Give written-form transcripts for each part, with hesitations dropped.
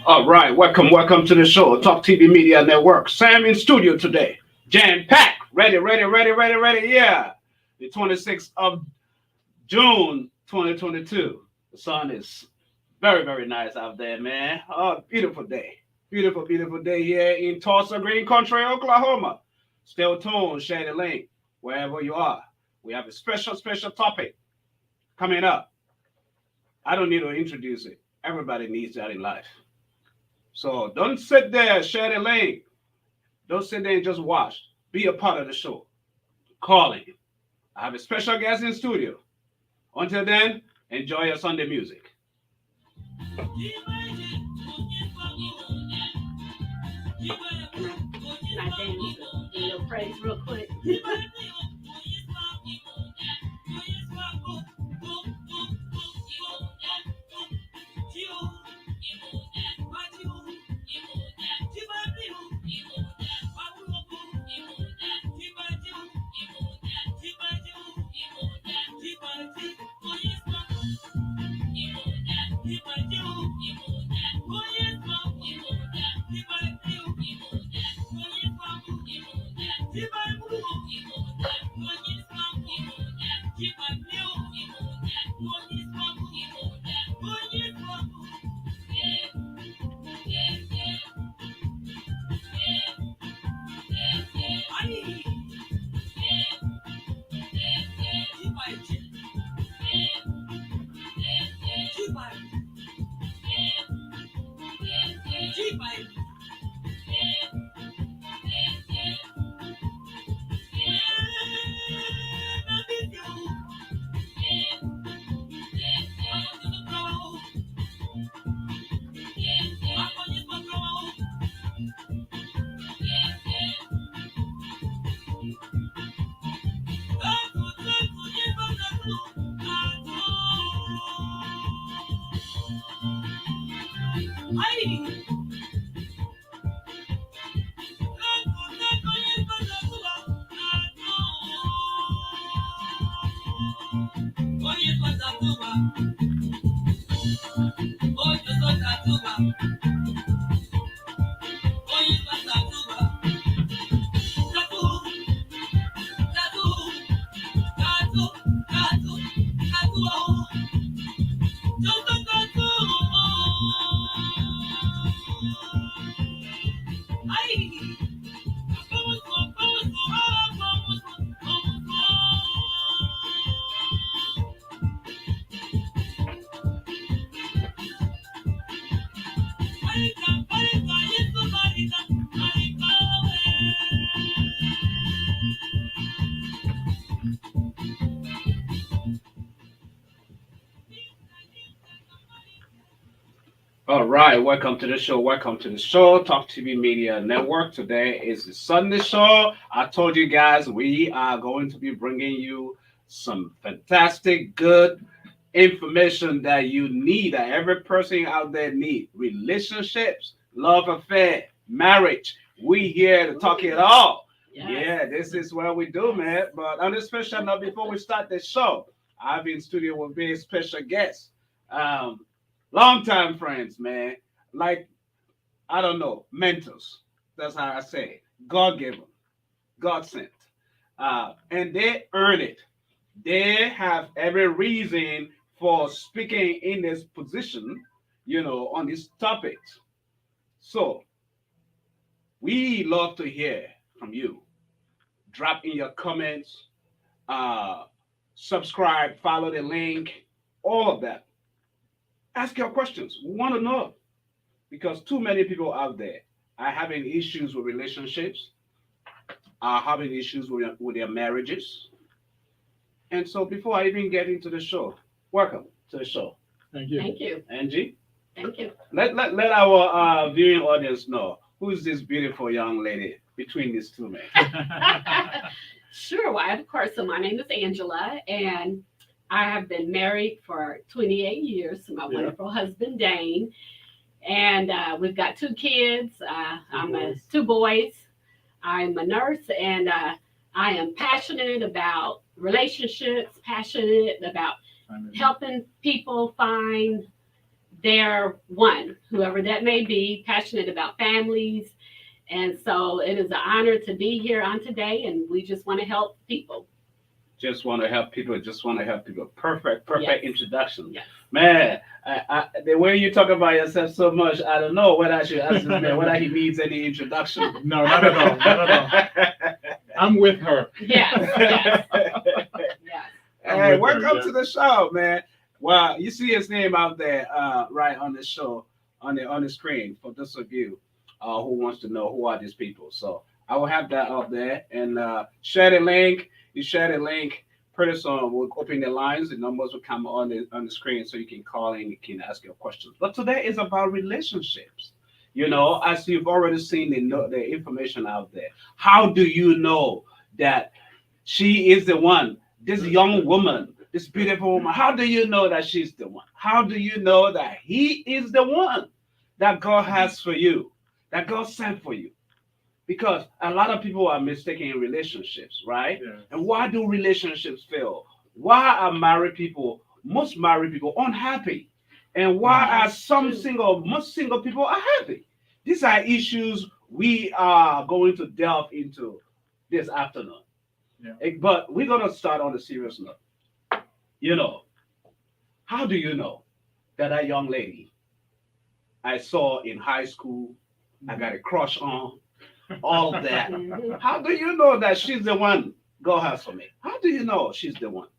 All right, welcome to the show, Talk TV Media Network. Sam in studio today, jam pack, ready. Yeah, the 26th of June, 2022. The sun is very nice out there, man. Oh, beautiful day here in Tulsa, Green Country, Oklahoma. Still tuned, share the link wherever you are. We have a special topic coming up. I don't need to introduce it. Everybody needs that in life. So don't sit there, share the link. Don't sit there and just watch. Be a part of the show. Calling. I have a special guest in studio. Until then, enjoy your Sunday music. Can I dance in your praise real quick? All right, welcome to the show. Welcome to the show, Talk TV Media Network. Today is the Sunday show. I told you guys we are going to be bringing you some fantastic, good information that you need, that every person out there need. Relationships, love affair, marriage. We here to talk it all. Yes. Yeah, this is what we do, man. But on this special note, before we start the show, I've been in studio with very special guests. Um, Longtime friends, man. Like, I don't know, mentors. That's how I say it. God given, God sent. And they earn it. They have every reason for speaking in this position, on this topic. So we love to hear from you. Drop in your comments, uh, subscribe, follow the link, all of that. Ask your questions. We want to know because too many people out there are having issues with relationships, are having issues with their marriages. And so before I even get into the show, welcome to the show. Thank you. Thank you. Angie, Thank you. let our viewing audience know who is this beautiful young lady between these two men. Sure. Well, of course. So my name is Angela, and I have been married for 28 years to my Yeah. wonderful husband Dane, and we've got two kids. I'm boys. two boys. I'm a nurse, and I am passionate about relationships, passionate about helping people find their one, whoever that may be, passionate about families. And so it is an honor to be here on today, and we just want to help people. Just want to help people. Just want to help people. Perfect Yes. introduction. Yes. Man, the way you talk about yourself so much, I don't know whether I should ask this man whether he needs any introduction. No, not at all. Not at all. I'm with her. Yes, yes, yes. Hey, with welcome her, yeah. to the show, man. Well, you see his name out there, right on the show, on the screen for those of you who wants to know who are these people. So I will have that up there and share the link. You share the link. Pretty soon we'll open the lines. The numbers will come on the screen, so you can call in. You can ask your questions. But today is about relationships. As you've already seen the information out there. How do you know that she is the one? This young woman, this beautiful woman. How do you know that she's the one? How do you know that he is the one that God has for you, that God sent for you? Because a lot of people are mistaken in relationships, right? Yeah. And why do relationships fail? Why are most married people unhappy? And why are most single people are happy? These are issues we are going to delve into this afternoon. Yeah. But we're going to start on a serious note. How do you know that young lady I saw in high school, I got a crush on, all of that? Mhm. How do you know that she's the one God has for me? How do you know she's the one?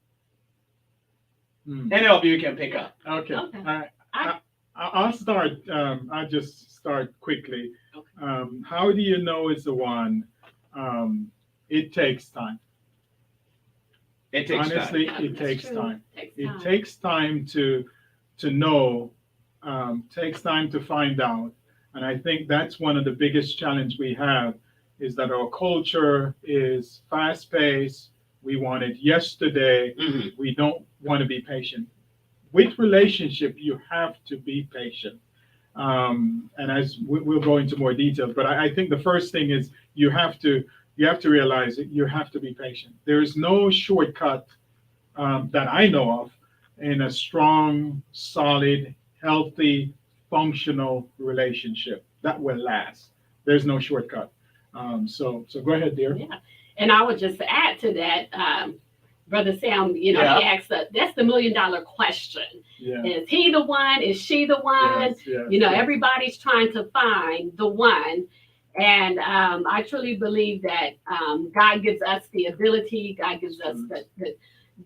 Hmm. Any of you can pick up. Okay. Okay. I- I'll start. I'll just start quickly. Okay. How do you know it's the one? It takes time. It takes time. Honestly, Yeah, it that's takes true. time. Takes It time. takes time to know. Takes time to find out. And I think that's one of the biggest challenge we have is that our culture is fast paced. We want it yesterday. Mhm. We don't want to be patient. With relationship, you have to be patient. And as we'll go into more details, but I think the first thing is you have to realize that you have to be patient. There is no shortcut that I know of in a strong, solid, healthy, functional relationship that will last. There's no shortcut. So go ahead, dear. Yeah. And I would just add to that, Brother Sam, Yeah. he asked that's the $1,000,000 question. Yeah. Is he the one? Is she the one? Yes, yes. Everybody's trying to find the one. And I truly believe that God gives us the ability, God gives us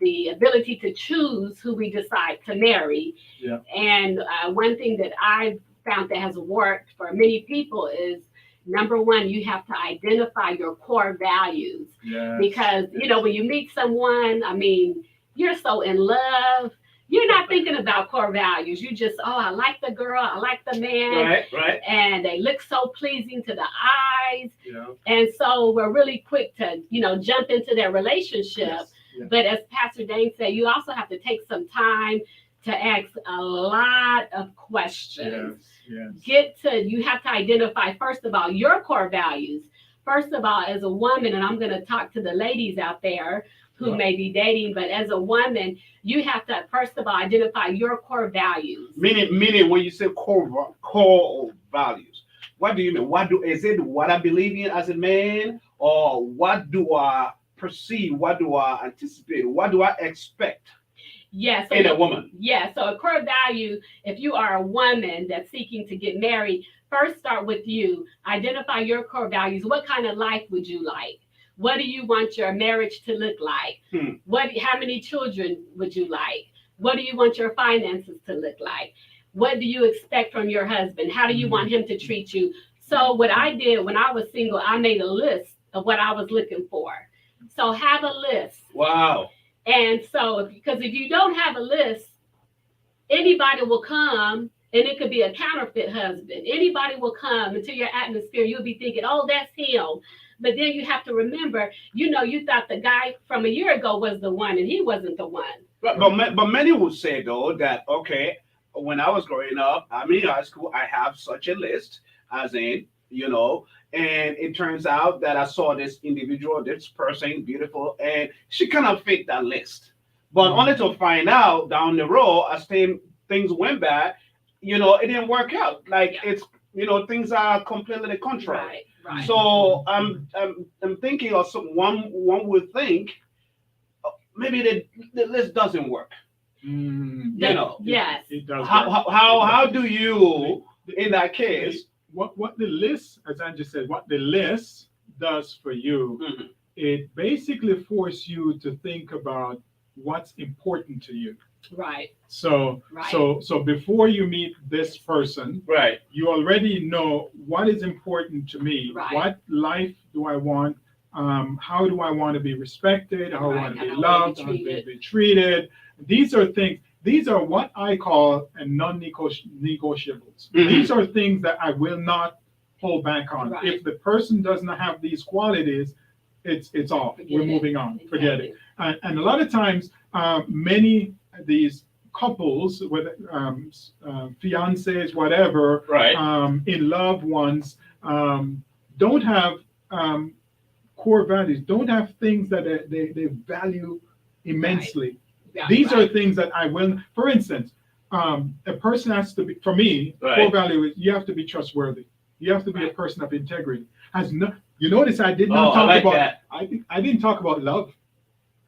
the ability to choose who we decide to marry. Yeah. And one thing that I've found that has worked for many people is number one, you have to identify your core values. Yes, Because, yes. when you meet someone, you're so in love. You're not thinking about core values. You just, I like the girl, I like the man, Right. and they look so pleasing to the eyes. Yeah. And so we're really quick to, jump into their relationship. Yes, Yeah. But as Pastor Dane said, you also have to take some time to ask a lot of questions. You have to identify, first of all, your core values. First of all, as a woman, and I'm going to talk to the ladies out there who may be dating, but as a woman, you have to, first of all, identify your core values. Meaning when you say core values, what do you mean? Is it what I believe in as a man, or what do I perceive? What do I anticipate? What do I expect? Yes. In a woman. Yeah. So a core value, if you are a woman that's seeking to get married, first start with you. Identify your core values. What kind of life would you like? What do you want your marriage to look like? How many children would you like? What do you want your finances to look like? What do you expect from your husband? How do you want him to treat you? So what I did when I was single, I made a list of what I was looking for. So have a list. Wow. And so, because if you don't have a list, anybody will come, and it could be a counterfeit husband. Anybody will come into your atmosphere. You'll be thinking, oh, that's him. But then you have to remember, you thought the guy from a year ago was the one, and he wasn't the one. But many would say, though, that, okay, when I was growing up, I'm in high school, I have such a list, as in, and it turns out that I saw this individual, this person, beautiful, and she kind of fit that list. But only to find out down the road, as things went bad, it didn't work out. It's, things are completely the contrary. Right. So I'm thinking of one would think maybe the list doesn't work. Yes. It does. How do you, in that case? What the list, as Andrew said, what the list does for you, it basically forces you to think about what's important to you. Right. So before you meet this person, right, you already know what is important to me. Right. What life do I want? How do I want to be respected? How I want to be loved? How to be treated? These are things. These are what I call non-negotiables. These are things that I will not hold back on. Right. If the person does not have these qualities, it's off. We're moving on. Exactly. Forget it. And a lot of times, many of these couples, whether fiancés, whatever, right, in loved ones, don't have core values, don't have things that they value immensely. Right. Yeah, these are things that I will, for instance, a person has to be, for me, core value is you have to be trustworthy. You have to be a person of integrity. You notice I did not talk about that. I didn't talk about love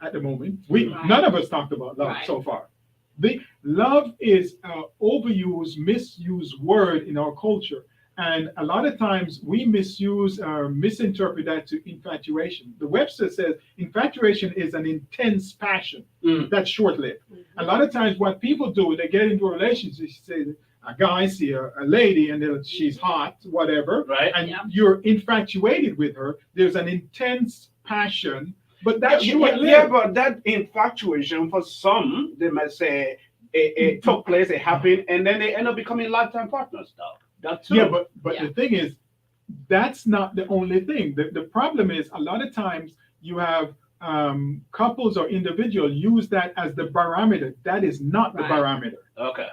at the moment. None of us talked about love so far. Love is an overused, misused word in our culture. And a lot of times we misuse or misinterpret that to infatuation. The Webster says infatuation is an intense passion that's short-lived. A lot of times what people do, they get into a relationship, say a guy see a lady and she's hot, whatever, and you're infatuated with her. There's an intense passion, but that's short-lived. Yeah, but that infatuation for some, they might say it took place, it happened, and then they end up becoming lifetime partners, though. Yeah, but the thing is, that's not the only thing. The problem is a lot of times you have couples or individuals use that as the barometer. That is not the barometer. Okay.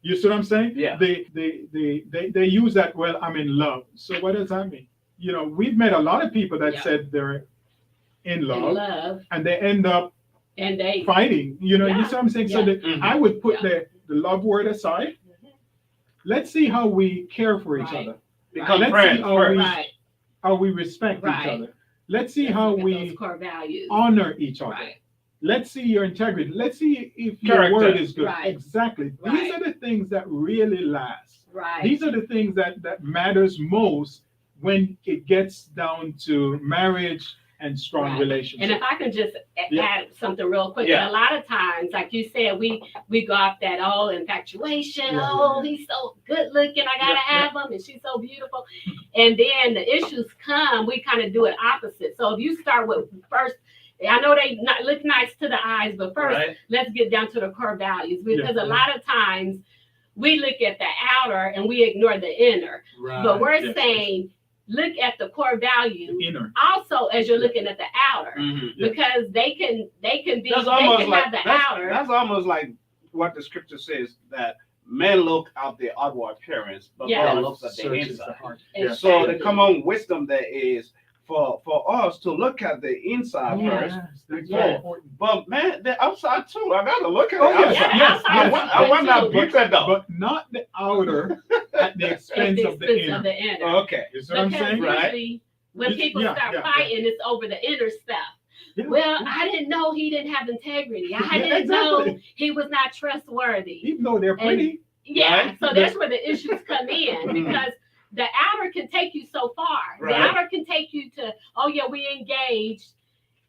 You see what I'm saying? Yeah. They use that, well, I'm in love. So what does that mean? We've met a lot of people that said they're in love, and they end up fighting. You see what I'm saying? So I would put the love word aside. Let's see how we care for each other. Become friends how we respect each other. Let's see how we core values. Honor each other. Let's see your integrity. Let's see if your word is good. Exactly. These are the things that really last. These are the things that matters most when it gets down to marriage and strong relationships. And if I can just add something real quick, a lot of times, like you said, we go off that infatuation. He's so good looking, I gotta have him, and she's so beautiful. And then the issues come, we kind of do it opposite. So if you start with first, I know they look nice to the eyes, but first let's get down to the core values, because a lot of times we look at the outer and we ignore the inner. But we're saying, look at the core value The inner. also as you're looking at the outer, Yeah. because they can be That's they almost can like have the that's, outer. that's almost like what the scripture says, that men look at the outward appearance, but Yeah. God looks at the Searches inside. the heart. Exactly. So the common wisdom there is for us to look at the inside Yeah. first. That's Yeah. very important. But man, the outside too. I gotta look at Oh, the yes, outside. yes, I yes. want, I want that But- pizza though. But not the outer at the At expense the of the expense inner. of the inner. Okay. You see what I'm Because saying? Right. usually when It's- people yeah, start yeah, yeah. fighting, it's over the inner stuff. Yeah, Well, yeah. I didn't know he didn't have integrity. I Yeah, didn't know exactly. he was not trustworthy. Even though they're pretty. Yeah, Right. so that's where the issues come in, Mhm. because the outer can take you so far. Right. The outer can take you to, oh yeah, we engaged.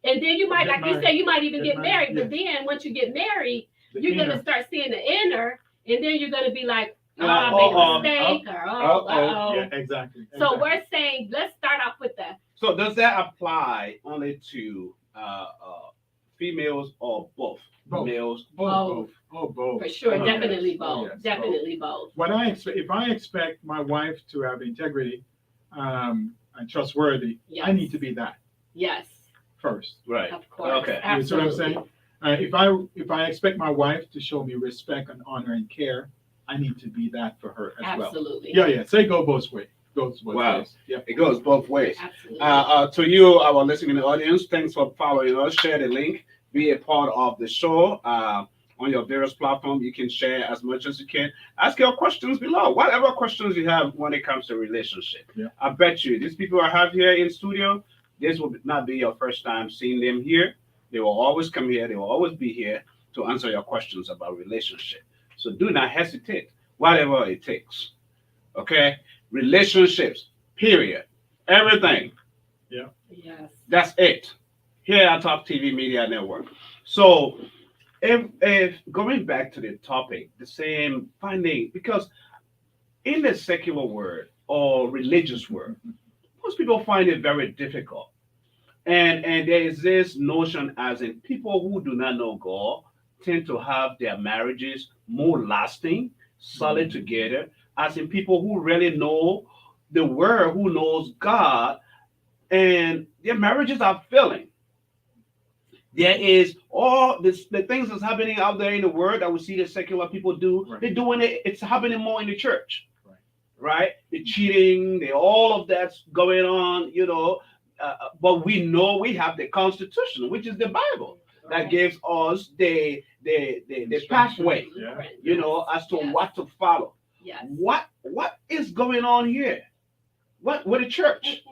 And then you might, Get like you married. said, you might even Get get married. married, But then once you get married, The you're inner. gonna start seeing the inner, and then you're gonna be like, oh, I Uh-oh, made a mistake, or oh. Yeah, exactly. So exactly. we're saying, let's start off with the So does that apply only to females or both? Both. Males. both. Oh, both. for sure, Oh, definitely yes. both, Oh, yes. definitely both. What I expect, if I expect my wife to have integrity and trustworthy, Yes. I need to be that Yes, Oh, first. Right. of course. Okay. You see what I'm Absolutely. saying? If I expect my wife to show me respect and honor and care, I need to be that for her as well. Absolutely. Yeah, yeah. Say go both ways. Goes both Wow. ways. Yeah. It goes both ways. Absolutely. To you, our listening audience, thanks for following us. Share the link. Be a part of the show. On your various platforms, you can share as much as you can. Ask your questions below. Whatever questions you have when it comes to relationship. Yeah. I bet you these people I have here in studio, this will not be your first time seeing them here. They will always come here. They will always be here to answer your questions about relationship. So do not hesitate, whatever it takes. Okay? Relationships, period. Everything. Yes. That's it. Here at Talk TV Media Network. So if going back to the topic, the same finding, because in the secular world or religious world, most people find it very difficult. And there is this notion as in people who do not know God tend to have their marriages more lasting, solid together, as in people who really know the word, who knows God, and their marriages are failing. There is all this, the things that's happening out there in the world that we see the secular people do. Right. They're doing it. It's happening more in the church, Right. right? The cheating, all of that's going on. But we know we have the Constitution, which is the Bible, that gives us the pathway, Yeah. as to Yes. what to follow. Yes. What is going on here? What with the church?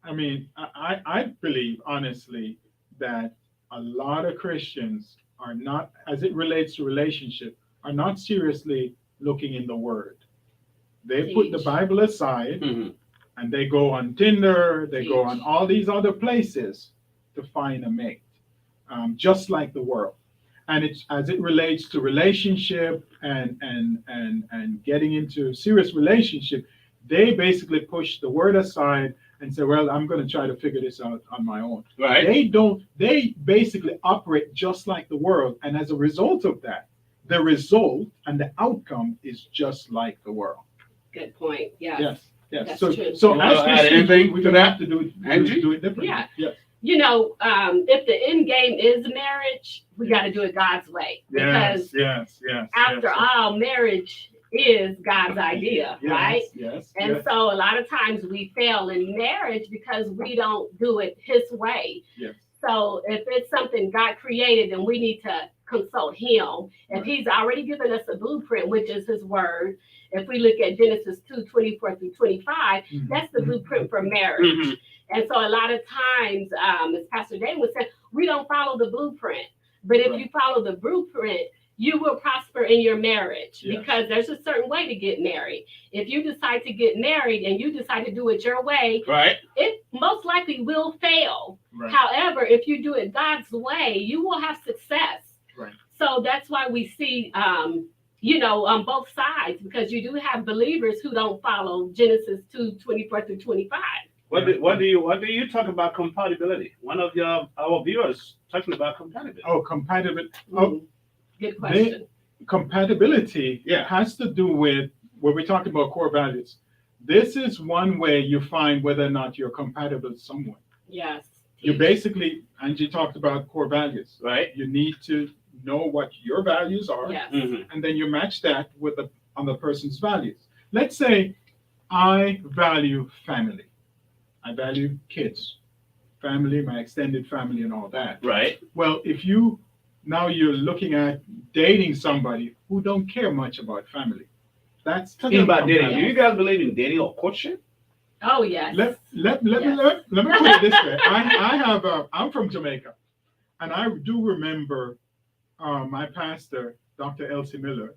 I mean, I believe honestly that a lot of Christians are not, as it relates to relationship, are not seriously looking in the Word. They put the Teach. Bible aside Mhm. and they go on Tinder, they go Teach. on all these other places to find a mate, just like the world. And it's as it relates to relationship and getting into serious relationship, they basically push the Word aside and say, well, I'm going to try to figure this out on my own. Right. They basically operate just like the world. And as a result of that, the result and the outcome is just like the world. Good point. Yeah. Yes. Yes. That's So, true. so You as wanna add Christians, anything we're to going to that, have to do Angie? it differently. Yeah. Yes. If the end game is marriage, we got to do it God's way, because Yes. after all, marriage is God's idea, right? Yes. And yes, so a lot of times we fail in marriage because we don't do it His way. yes. So if it's something God created, then we need to consult Him. If Right. He's already given us a blueprint, which is His Word, if we look at Genesis 2:24 through 25, Mhm. that's the blueprint for marriage. Mhm. And so a lot of times, as Pastor Dane was saying, we don't follow the blueprint. But if Right. you follow the blueprint, you will prosper in your marriage, Yes. because there's a certain way to get married. If you decide to get married and you decide to do it your way, Right. it most likely will fail. Right. However, if you do it God's way, you will have success. Right. So that's why we see, on both sides, because you do have believers who don't follow Genesis 2:24 through 25. What do you talk about compatibility? One of our viewers talking about compatibility. Oh, compatibility. Oh, Good question. compatibility Yeah. has to do with when we're talking about core values. This is one way you find whether or not you're compatible with someone. Yes. You basically, Angie talked about core values. Right. You need to know what your values are, Yes. and then you match that with the other person's values. Let's say I value family. I value kids, family, my extended family, and all that. Right. Well, if you now you're looking at dating somebody who don't care much about family, that's Talking about dating. Do incompatible. you guys believe in dating or courtship? Oh, yes. Let me Yes. let me put it this way. I'm from Jamaica, and I do remember my pastor, Dr. Elsie Miller.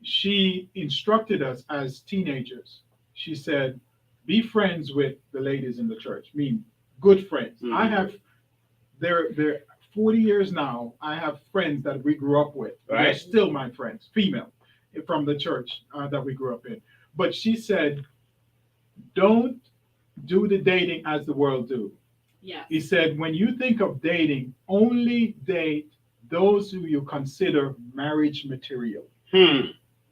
She instructed us as teenagers. She said, "Be friends with the ladies in the church. Mean good friends." Mhm. I have they're 40 years now. I have friends that we grew up with. They're Right. still my friends, female, from the church that we grew up in. But she said, don't do the dating as the world do. Yes. He said, when you think of dating, only date those who you consider marriage material.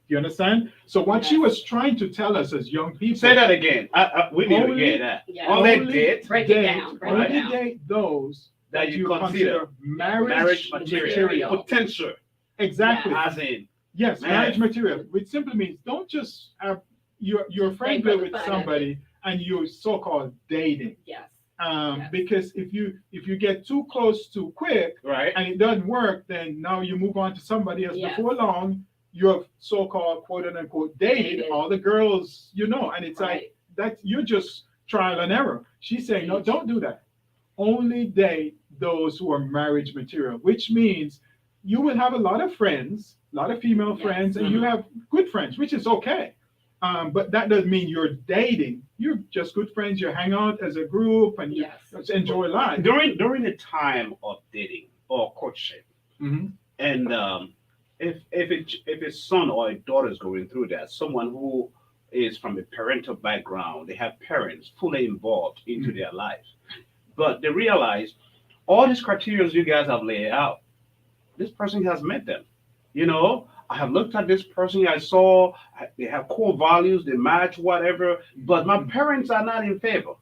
You understand? So what she Yes. was trying to tell us as young people, Say that again. We need to Only- get that. Yeah. Only date Break it down. Break it only down. date those that you consider marriage material. Potential. Exactly. As in, Yes, Man. marriage material, which simply means don't just have you're friendly for the with fun of somebody and you're so-called dating. Yes. Yes. Because if you get too close too quick right? and it doesn't work, then now you move on to somebody else. Yes. Before long, you're so-called quote unquote dated Dated. all the girls, and it's like Right. that you're just trial and error. She's saying, no, don't do that. Only date those who are marriage material, which means you will have a lot of friends, a lot of female Yes. friends, and you have good friends, which is okay. But that doesn't mean you're dating. You're just good friends. You hang out as a group and you Yes. just enjoy life. During the time of dating or courtship, Mhm. and if a son or a daughter is going through that, someone who is from a parental background, they have parents fully involved into their lives, but they realize all these criteria you guys have laid out, this person has met them. I have looked at this person. I saw they have core values, they match whatever, but my parents are not in favor.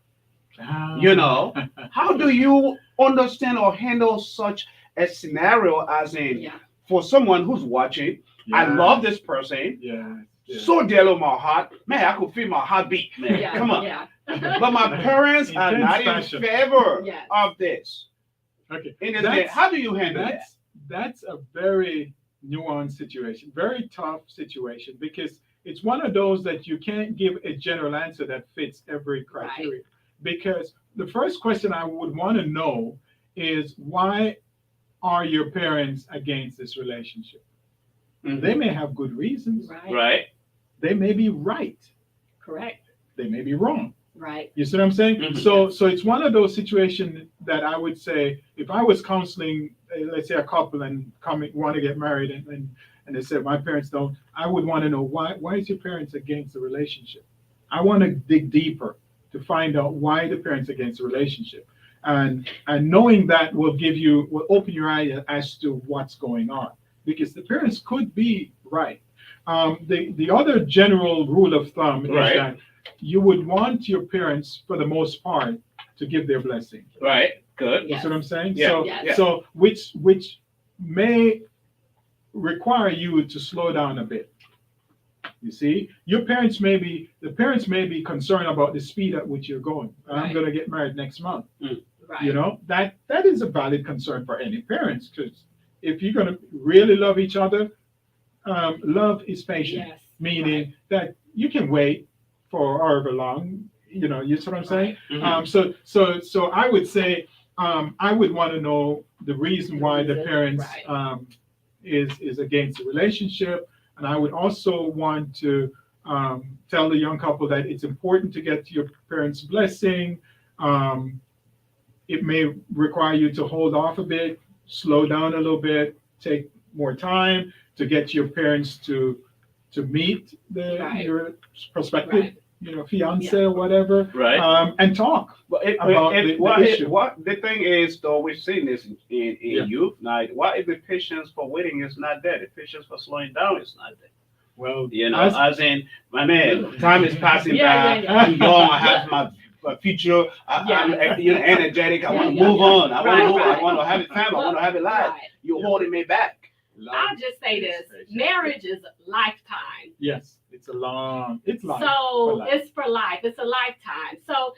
How do you understand or handle such a scenario as in Yeah. for someone who's watching, I Yeah. love this person, Yeah. Yeah. so dear to my heart, man, I could feel my heartbeat, man. Yeah. Come on. Yeah. But my parents are Intense not in passion. favor Yes. of this. Okay. In this That's- day, how do you handle that? That's a very nuanced situation, very tough situation, because it's one of those that you can't give a general answer that fits every criteria. Because the first question I would want to know is, why are your parents against this relationship? They may have good reasons. Right. Right. They may be right. Correct. They may be wrong. Right. You see what I'm saying? Mhm. So it's one of those situations that I would say, if I was counseling, let's say a couple and want to get married, and they said my parents don't, I would want to know why is your parents against the relationship? I want to dig deeper to find out why the parents against the relationship, and knowing that will open your eye as to what's going on, because the parents could be right. The other general rule of thumb is Right. that you would want your parents, for the most part, to give their blessing. Right. Good. You Yes. see what I'm saying? Yeah, So, yeah. so which may require you to slow down a bit. You see, the parents may be concerned about the speed at which you're going. I'm Right. going to get married next month. Right. That is a valid concern for any parents, because if you're going to really love each other, love is patient, Yes. meaning that you can wait for however long. You see what I'm saying? Mhm. So I would say, I would want to know the reason why the reason, parents right. is against the relationship, and I would also want to tell the young couple that it's important to get your parents' blessing. It may require you to hold off a bit, slow down a little bit, take more time to get your parents to meet Right. your prospective, Right. fiance or whatever, Right. and talk. But about the issue. what the thing is, though, we've seen this in Yeah. youth. Now, what if the patience for waiting is not there? The patience for slowing down is not there. Well, You know, as- as in, my man, time is passing Yeah, by. yeah. I'm young. I have my future. I'm energetic. I want to move on. I want to move. I want to have a family. I want to have a life. Right. You're holding me back. I'll just say this: marriage is lifetime. Yes, it's life. So For life. it's for life. It's a lifetime. So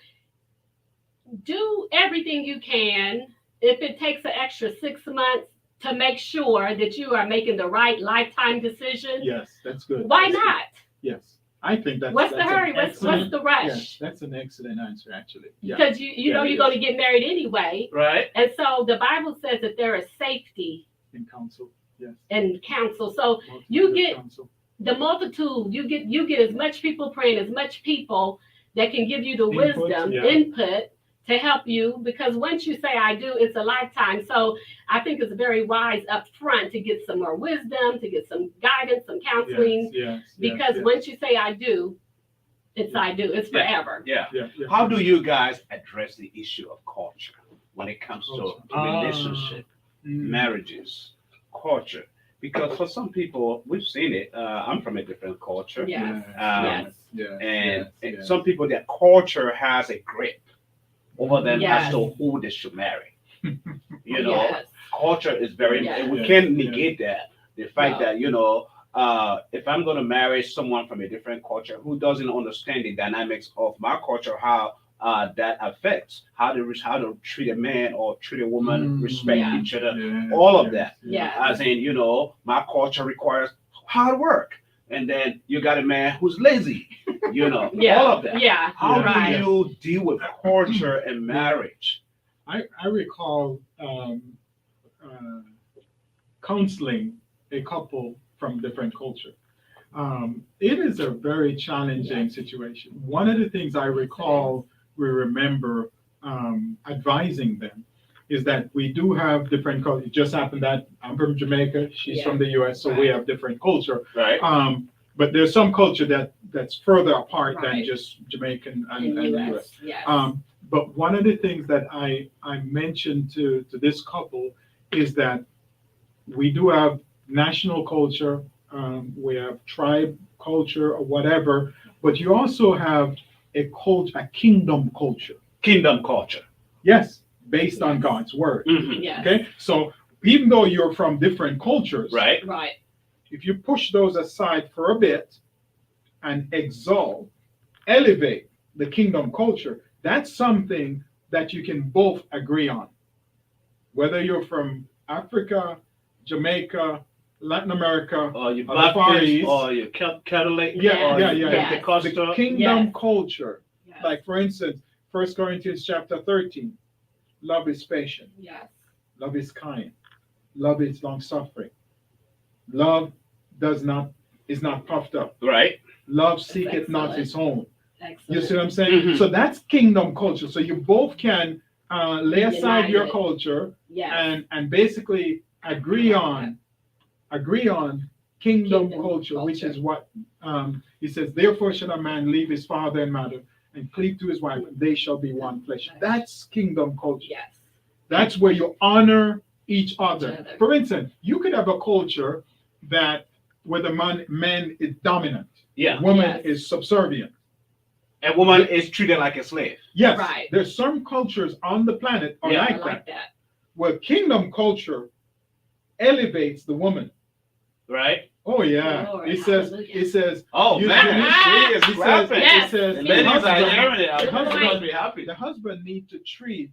do everything you can. If it takes an extra 6 months to make sure that you are making the right lifetime decision, Yes, that's good. why That's good. not? Yes, I think that's. What's the that's an hurry? What's excellent- the rush? Yes, that's an excellent answer, actually. Yeah. Because you know Yeah, you're yes. going to get married anyway. Right. And so the Bible says that there is safety In council, yes. in counsel. So Multitude you of get- counsel. the multitude, you get as much people praying, as much people that can give you the Input, wisdom, yeah. input to help you. Because once you say I do, it's a lifetime. So I think it's very wise up front to get some more wisdom, to get some guidance, some counseling. Yes, Because yes, once you say I do, it's I do. It's Yeah. forever. Yeah. yeah, yeah. How do you guys address the issue of culture when it comes to Culture. relationship, Mm. marriages, culture? Because for some people, we've seen it. I'm from a different culture. Yes. Um, Yes. And some people, their culture has a grip over them Yes. as to who they should marry. You know, Yes. culture is very, Yes. we Yes. can't negate that. The fact No. that, if I'm going to marry someone from a different culture who doesn't understand the dynamics of my culture, how that affects how to treat a man or treat a woman, Mm. respect Yeah. each other. Yes, all of yes, that. Yeah. As in, my culture requires hard work. And then you got a man who's lazy, Yeah. all of that. Yeah. How Right. do you deal with culture and marriage? I recall counseling a couple from different culture. It is a very challenging situation. One of the things I recall, we remember advising them is that we do have different culture. It just happened that I'm from Jamaica, she's from the U.S., so we Right. have different culture. Right. But there's some culture that's further apart than Right. just Jamaican In and the U.S. US. Yes. But one of the things that I mentioned to this couple is that we do have national culture, we have tribe culture or whatever, but you also have a kingdom culture. Kingdom culture. Yes, based on Yes. God's word. Mhm. Yes. Okay, so even though you're from different cultures, Right. Right. if you push those aside for a bit and elevate the kingdom culture, that's something that you can both agree on. Whether you're from Africa, Jamaica, Latin America, Or you Or the Far Baptist, East. or you Catholic, Yeah, or yeah, you yeah. Yes. Pentecostal. the kingdom Yes. culture. Yes. Like for instance, 1 Corinthians chapter 13, love is patient, Yes. love is kind, love is long suffering. Love is not puffed up. Right. Love seeketh not excellent. his own. Excellent. You see what I'm saying? Mhm. So that's kingdom culture. So you both can lay aside your United. culture Yes. and basically agree on kingdom Kingdom culture, which culture. is what he says. Therefore, shall a man leave his father and mother and cleave to his wife, and they shall be one flesh. That's kingdom culture. Yes. That's where you honor each other. Each other. For instance, you could have a culture where the man is dominant, Yeah. woman Yes. is subservient. A woman is treated like a slave. Yes, Right. there's some cultures on the planet are Yeah. I like like that, that. where kingdom culture elevates the woman. Right. Oh yeah, Lord, it says hallelujah. Oh You- man, you- she is he says, clapping. Yes. it says The the ladies are husband, hearing it. Good I'm point. going to be happy. the husband need to treat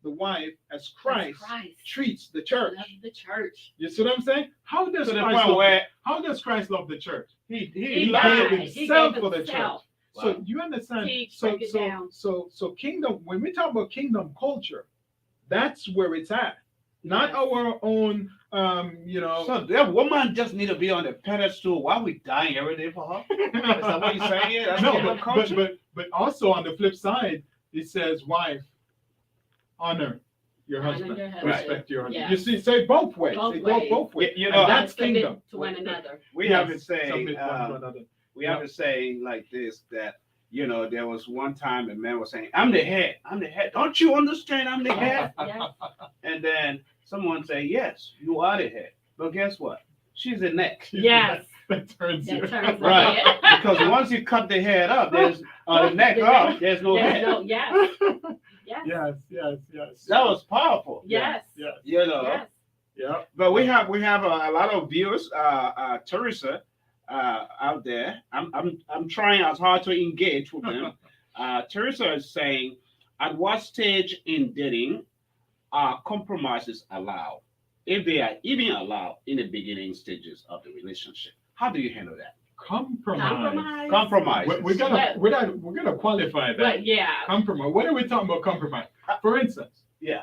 the wife as That's Christ treats the church. Love the church. You see what I'm saying? How does To the Christ point love, where how does Christ love the church? he He loved died. himself He for gave the church. himself. So Wow. you understand? Teach, So break it down. kingdom. When we talk about kingdom culture, that's where it's at. Not Yes. our own. So that woman just need to be on the pedestal while we dying every day for her. Is that what you're saying? Yeah, that's no, kingdom culture. but also on the flip side, it says, wife, honor your Honor husband, your husband. respect your husband. Yes. You see, say both ways. Both It goes ways. both ways. You And know, that's Submit kingdom. to one another. We Yes, have to say, submit one to another. we have to say like this, that there was one time a man was saying, I'm the head. Don't you understand I'm the head? Yes. And then someone say, yes, you are the head. But guess what? she's a neck. Yes. That turns you. That turns my Right. head. Because once you cut the head up, there's the neck up, there's no Yes, head. no, yes, yes, Yes. That was powerful. yes, Yes. You know. yes. Yeah. But we have a lot of viewers, Teresa, out there. I'm trying as hard to engage with them. Teresa is saying, at what stage in dating are compromises allowed, if they are even allowed in the beginning stages of the relationship? How do you handle that? Compromise. Compromise. We're gonna qualify that. But yeah, Compromise. What are we talking about compromise? For instance, Yeah.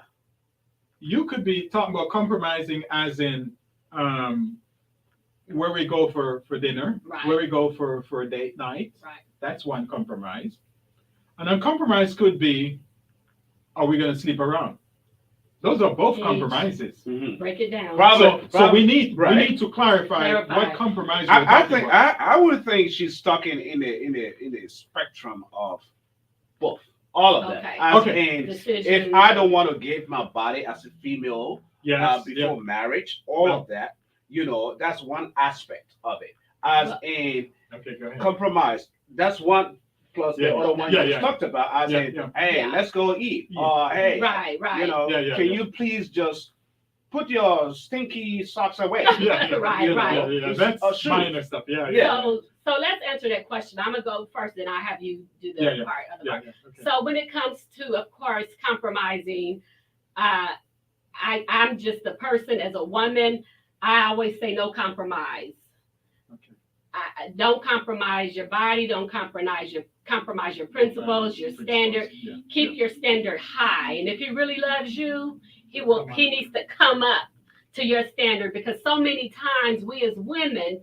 you could be talking about compromising as in where we go for dinner, Right. where we go for a date night. right, That's one compromise. And a compromise could be, are we going to sleep around? Those are both Huge. compromises. Mhm. break it down. Probably. So we need Right. to clarify Clarify. what compromise we're I talking think about. I would think she's stuck in the spectrum of both, all of that. Okay. As Okay. in, Decision. if I don't want to give my body as a female Yes. before Yeah. marriage, all Yeah. of that, that's one aspect of it. As But- in Okay, go ahead. compromise, that's one plus the Yeah. other one Yeah, you yeah. talked about. As Yeah, in, yeah. hey, Yeah. let's go eat, Yeah. or hey, Right, right. Yeah, can yeah. you please just put your stinky socks away? Yeah, Right, yeah, right. Yeah. That's Shoot. minor stuff. Yeah. Yeah. So let's answer that question. I'm gonna go first, and I have you do the Yeah. part. Other part. Okay. So when it comes to, of course, compromising, I'm just a person as a woman. I always say no compromise. Okay. Don't compromise your body. Don't compromise your principles, your standard. Yeah. Keep your standard high. And if he really loves you, he needs to come up to your standard, because so many times we as women,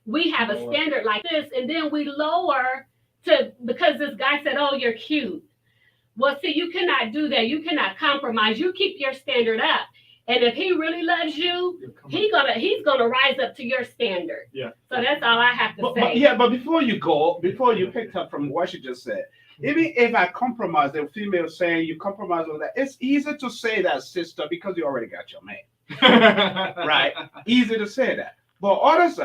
we have a standard like this, and then we lower because this guy said, "Oh, you're cute." Well, see, you cannot do that. You cannot compromise. You keep your standard up. And if he really loves you, he's gonna rise up to your standard. Yeah. So that's all I have to say. But before you picked up from what she just said, even if I compromise, the female saying you compromise on that, it's easy to say that, sister, because you already got your man. Right? Easy to say that. But others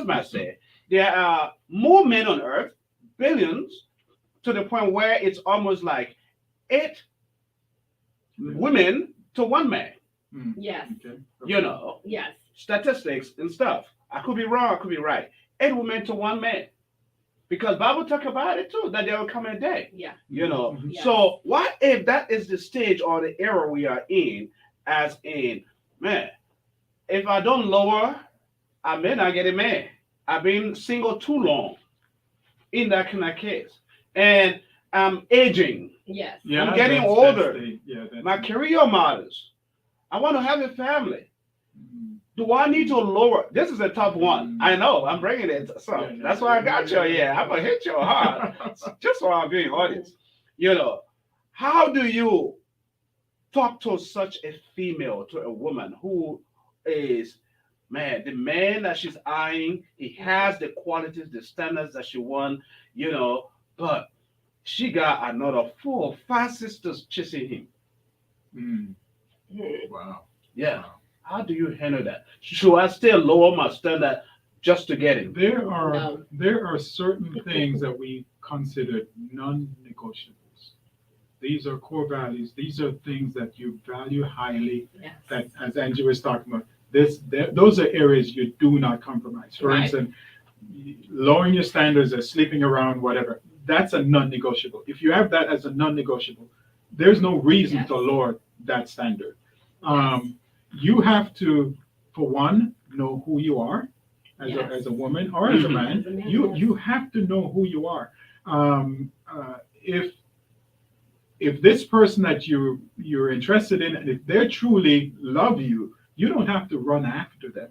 might say, there are more men on earth, billions, to the point where it's almost like 8 women to 1 man. Yes. Okay. Yes. Statistics and stuff. I could be wrong, I could be right. 8 women to 1 man. Because Bible talk about it too, that there will come a day. Yeah. Mhm. Yeah. So what if that is the stage or the era we are in, as in, man, if I don't lower, I may not get a man. I've been single too long in that kind of case. And I'm aging. Yes. Yeah, I'm getting that's older. that's My career matters. I want to have a family. Mhm. Do I need to lower? This is a tough one. I know. I'm bringing it. So Yeah, that's why I got you. Yeah, I'm gonna hit you hard, just so I'm being honest. How do you talk to such a female, to a woman who is, man, the man that she's eyeing? He has the qualities, the standards that she wants. But she got another 4 or 5 sisters chasing him. Mm. Hmm. Wow. Yeah. How do you handle that? Should I still lower my standard just to get him? No. There are certain things that we consider non-negotiables. These are core values. These are things that you value highly. Yes. That, as Angie was talking about, those are areas you do not compromise. For Right. instance, lowering your standards or sleeping around, whatever, that's a non-negotiable. If you have that as a non-negotiable, there's no reason Yes. to lower that standard. You have to, for one, know who you are Yes. as a woman or as a man. As a man, You yes. you have to know who you are. If this person that you're interested in, and if they truly love you, you don't have to run after them.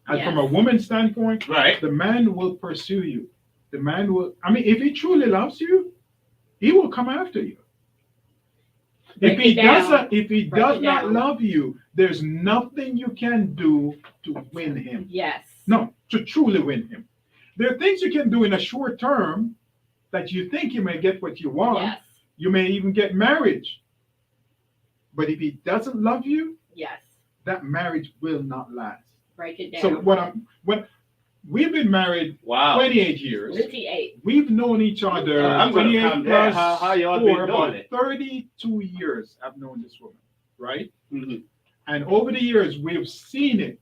And from a Yes. woman's standpoint, Right. the man will pursue you. The man will. I mean, if he truly loves you, he will come after you. Break it down. If he Break does it not down. love you, there's nothing you can do to win him. Yes. No, to truly win him. There are things you can do in a short term that you think you may get what you want. Yes. You may even get marriage. But if he doesn't love you, Yes. that marriage will not last. Break it down. So when we've been married Wow. 28 years. 28. We've known each other I'm gonna 28 come there. plus How y'all been for doing about it? 32 years. I've known this woman, right? Mhm. And over the years, we've seen it.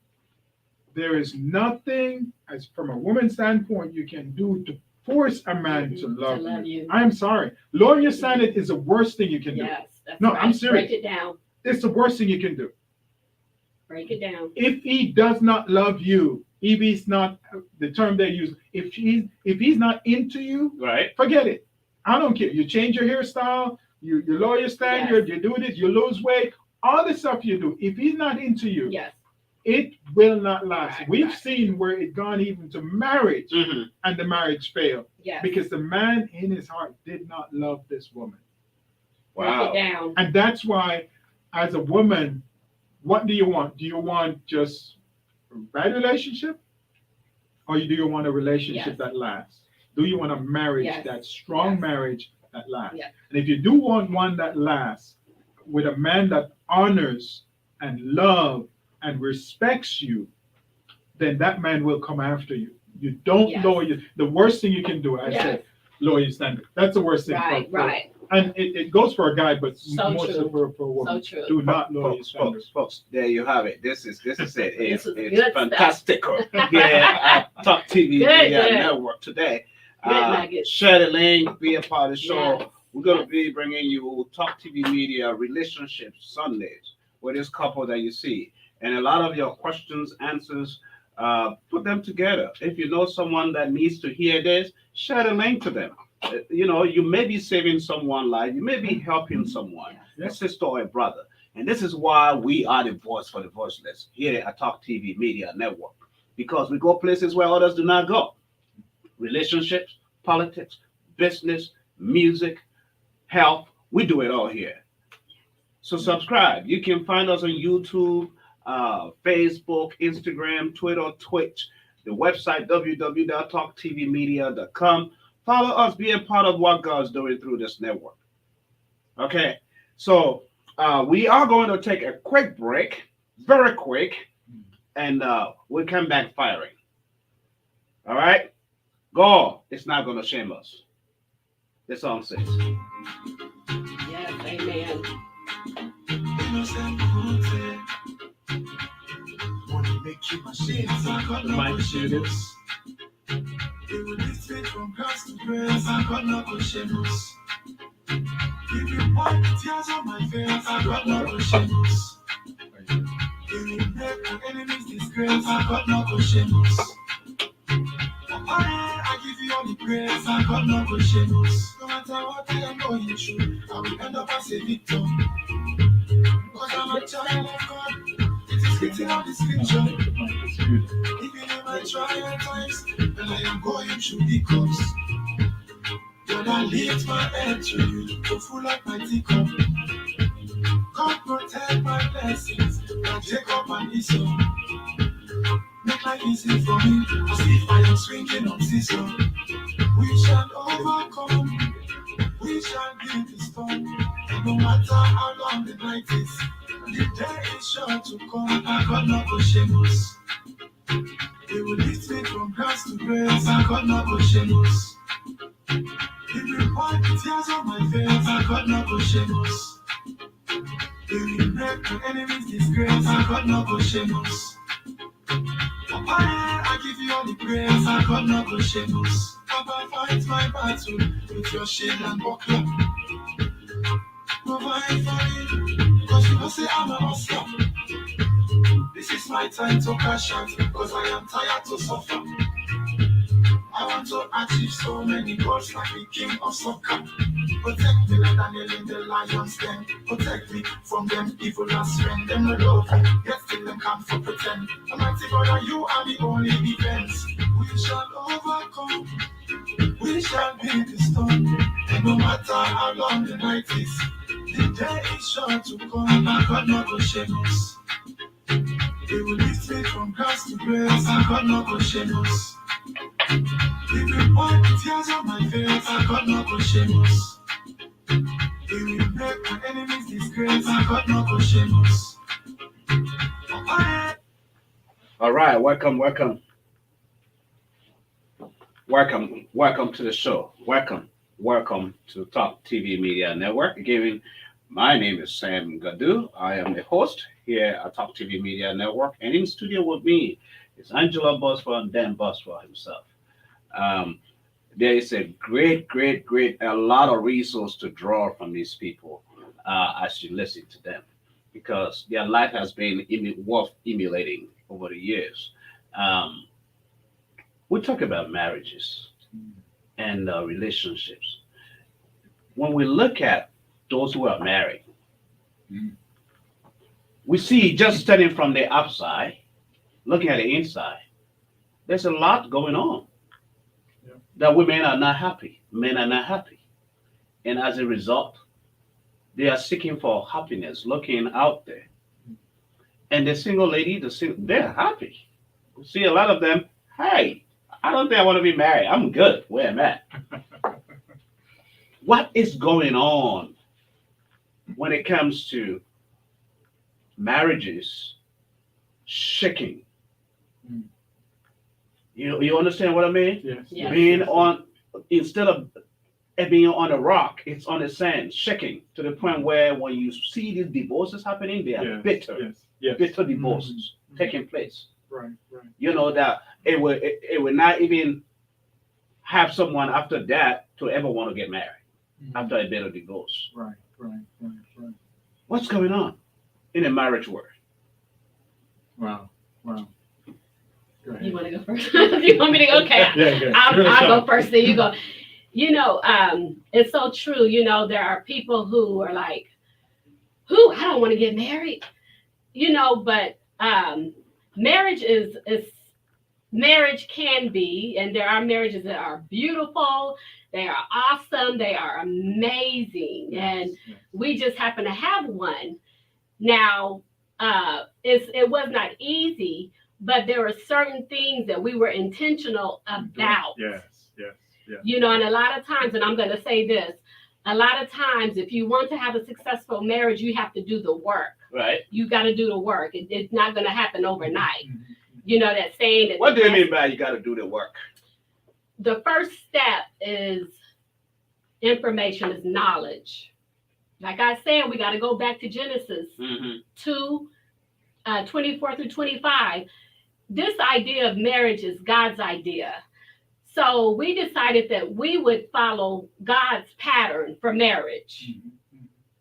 There is nothing, as from a woman's standpoint, you can do to force a man to love you. I'm sorry. Lowering your standard is the worst thing you can do. Yes. That's No, right. I'm serious. Break it down. It's the worst thing you can do. Break it down. If he does not love you, if he's not, the term they use, if he's not into you, Right. forget it. I don't care. You change your hairstyle, you lower your standard, you do this, you lose weight, all the stuff you do. If he's not into you, Yes. it will not last. Right, We've right. seen where it gone even to marriage Mm-hmm. and the marriage failed Yes. because the man in his heart did not love this woman. Wow. Break it down. And that's why, as a woman, what do you want? Do you want just a bad relationship? Or do you want a relationship Yes. that lasts? Do you want a marriage, Yes. that strong Yes. marriage that lasts? Yes. And if you do want one that lasts with a man that honors and love and respects you, then that man will come after you. You don't Yes. lower your, the worst thing you can do, I Yes. said, lower your standard. That's the worst thing. Right. And it goes for a guy, but So more so true. for a woman. So true. Do not lower your standard. Folks, there you have it. This is it. This It's is good fantastic. Yeah, Talk TV Good, Media good. Network today. Good nuggets. Share the link, be a part of the show. Yes. We're going to be bringing you Talk TV Media Relationships Sundays with this couple that you see. And a lot of your questions, answers, put them together. If you know someone that needs to hear this, share the link to them. You may be saving someone's life. You may be helping someone, a sister or a brother. And this is why we are the voice for the voiceless here at Talk TV Media Network. Because we go places where others do not go. Relationships, politics, business, music, health. We do it all here. So subscribe. You can find us on YouTube, Facebook, Instagram, Twitter, Twitch, the website www.talktvmedia.com. Follow us, be a part of what God's doing through this network. Okay, so we are going to take a quick break, very quick, and we'll come back firing. All right? God is not going to shame us. The song says. Yes. Amen. Mind students. It will lift me from grass to grace. I got no questions. It will wipe the tears on my face. I got no questions. It will make my enemies disgrace. I got no questions. I give you all the praise. I got no questions. No matter what I am going through, I will end up as a victor. Because I'm a child of God. It is written on the scripture. Even in my trial times, when I am going through the course, God, I lift my head to you to full up my teacup. God protect my blessings, like Jacob and Esau. Make life easy for me, as if I am swinging on seesaw. We shall overcome, we shall beat the storm. And no matter how long the night is, the day is sure to come. I got no questions. It will lift me from grass to grace. I got no questions. It will wipe the tears on my face. I got no questions. It will make my enemies disgrace. I got no questions. I give you all the praise. I got no questions. Papa, fight my battle with your shield and buckler. Provide for me, cause you know say I'm a hustler. This is my time to cash out, cause I am tired to suffer. I want to achieve so many goals like the king of soccer. Protect me like Daniel in the lion's den. Protect me from them evil and strength. Them no love me, yet still them can't for pretend. Almighty God, and you are the only defense. We shall overcome, we shall beat the storm. And no matter how long the night is, the day is sure to come. I got no questions. It will lift me from grass to grace. I got no questions. It will wipe the tears on my face. I got no questions. It will make my enemies disgrace. I got no questions. All right, welcome to the show. Welcome to Talk TV Media Network. Again, my name is Sam Gadu. I am the host here at Talk TV Media Network, and in studio with me is Angela Boswell and Dan Boswell himself. There is a great, a lot of resource to draw from these people as you listen to them, because their life has been worth emulating over the years. We talk about marriages and relationships. When we look at those who are married, we see, just standing from the outside, looking at the inside, there's a lot going on. Yeah. That women are not happy, men are not happy. And as a result, they are seeking for happiness, looking out there. And the single lady, they're happy. We see a lot of them, hey, I don't think I want to be married. I'm good where I'm at. What is going on when it comes to marriages shaking? You understand what I mean? Yes. Yeah. Being on, instead of it being on a rock, it's on the sand, shaking to the point where when you see these divorces happening, they are Yes. bitter, Yes. bitter divorces taking place. Right. You know that it will not even have someone after that to ever want to get married after a bitter divorce. Right. What's going on in a marriage world? Wow. Go ahead. You want to go first? You want me to go? Okay. Yeah, good. I'll go first, then you go. It's so true. There are people who are like, I don't want to get married. But marriage can be, and there are marriages that are beautiful, they are awesome, they are amazing, and we just happen to have one. Now, it was not easy, but there were certain things that we were intentional about. Yes. And a lot of times, and I'm going to say this, a lot of times, if you want to have a successful marriage, you have to do the work. Right. You got to do the work. It's not going to happen overnight. That saying that. What do you mean by you got to do the work? The first step is information, is knowledge. Like I said, we got to go back to Genesis 2, 24 through 25. This idea of marriage is God's idea. So we decided that we would follow God's pattern for marriage.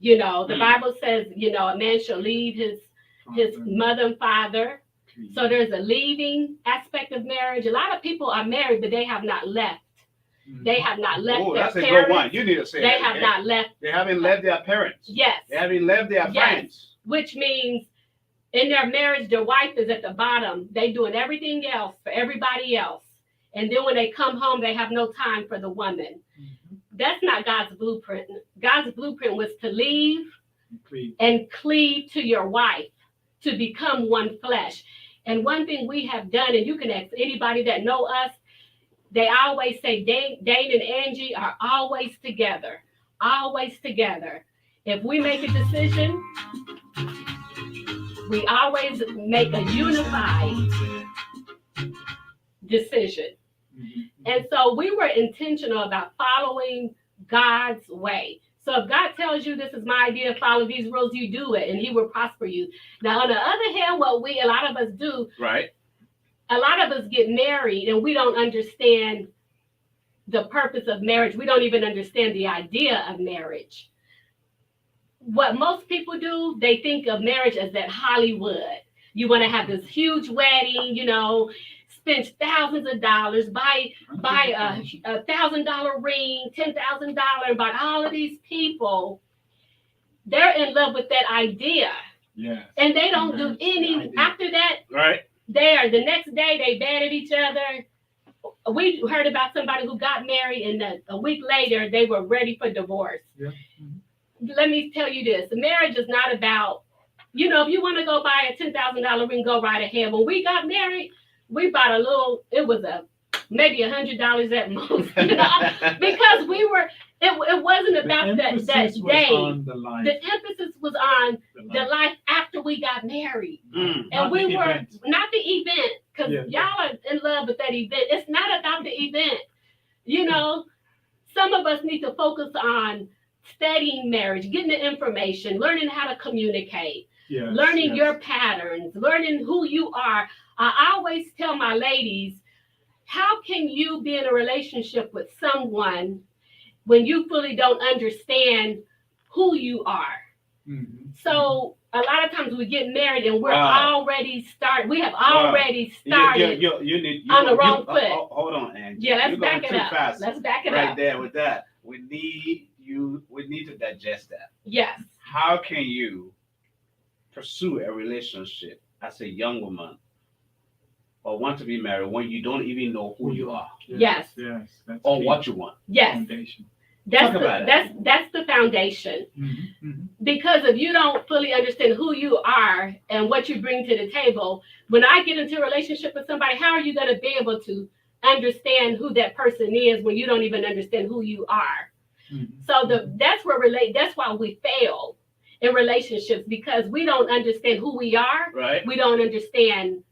The Bible says, a man shall leave his mother and father. So there's a leaving aspect of marriage. A lot of people are married, but they have not left. They have not left their that's parents. a good one. You need to say They that have again. not left. They haven't left their parents. Yes. They haven't left their friends. Which means in their marriage, their wife is at the bottom. They doing everything else for everybody else. And then when they come home, they have no time for the woman. That's not God's blueprint. God's blueprint was to leave and cleave to your wife, to become one flesh. And one thing we have done, and you can ask anybody that know us, they always say Dane and Angie are always together. If we make a decision, we always make a unified decision. And so we were intentional about following God's way. So if God tells you this is my idea, follow these rules, you do it, and he will prosper you. Now, on the other hand, what a lot of us do, right? A lot of us get married and we don't understand the purpose of marriage. We don't even understand the idea of marriage. What most people do, they think of marriage as that Hollywood. You want to have this huge wedding, spend thousands of dollars, buy a $1,000 ring, $10,000, but all of these people, they're in love with that idea. Yeah. And they don't do any after that. Right. The next day they bad at each other. We heard about somebody who got married and a week later they were ready for divorce. Yeah. Let me tell you this, marriage is not about, if you want to go buy a $10,000 ring, go right ahead. When we got married, we bought it was maybe $100 at most, because It wasn't The about that emphasis was day. on the life. The emphasis was on the the life. life after we got married. Mm. And Not we the were event. not the event, because Yeah. y'all are in love with that event. It's not about the event. You know, some of us need to focus on studying marriage, getting the information, learning how to communicate, Yes, learning yes. your patterns, learning who you are. I always tell my ladies, how can you be in a relationship with someone when you fully don't understand who you are? Mhm. So a lot of times we get married and we're Wow. already started. We have Wow. already started. You need on the wrong foot. Hold on, Angie. Yeah, let's You're going back it too up. fast. Let's back it Right up. there with that. We need to digest that. Yes. How can you pursue a relationship as a young woman or want to be married when you don't even know who you are Yes. Yes. That's or key. what you want? Yes. Foundation. That's Talk about that's the foundation. Mhm, mhm. Because if you don't fully understand who you are and what you bring to the table, when I get into a relationship with somebody, how are you going to be able to understand who that person is when you don't even understand who you are? Mhm. So that's why we fail in relationships, because we don't understand who we are. Right? We don't understand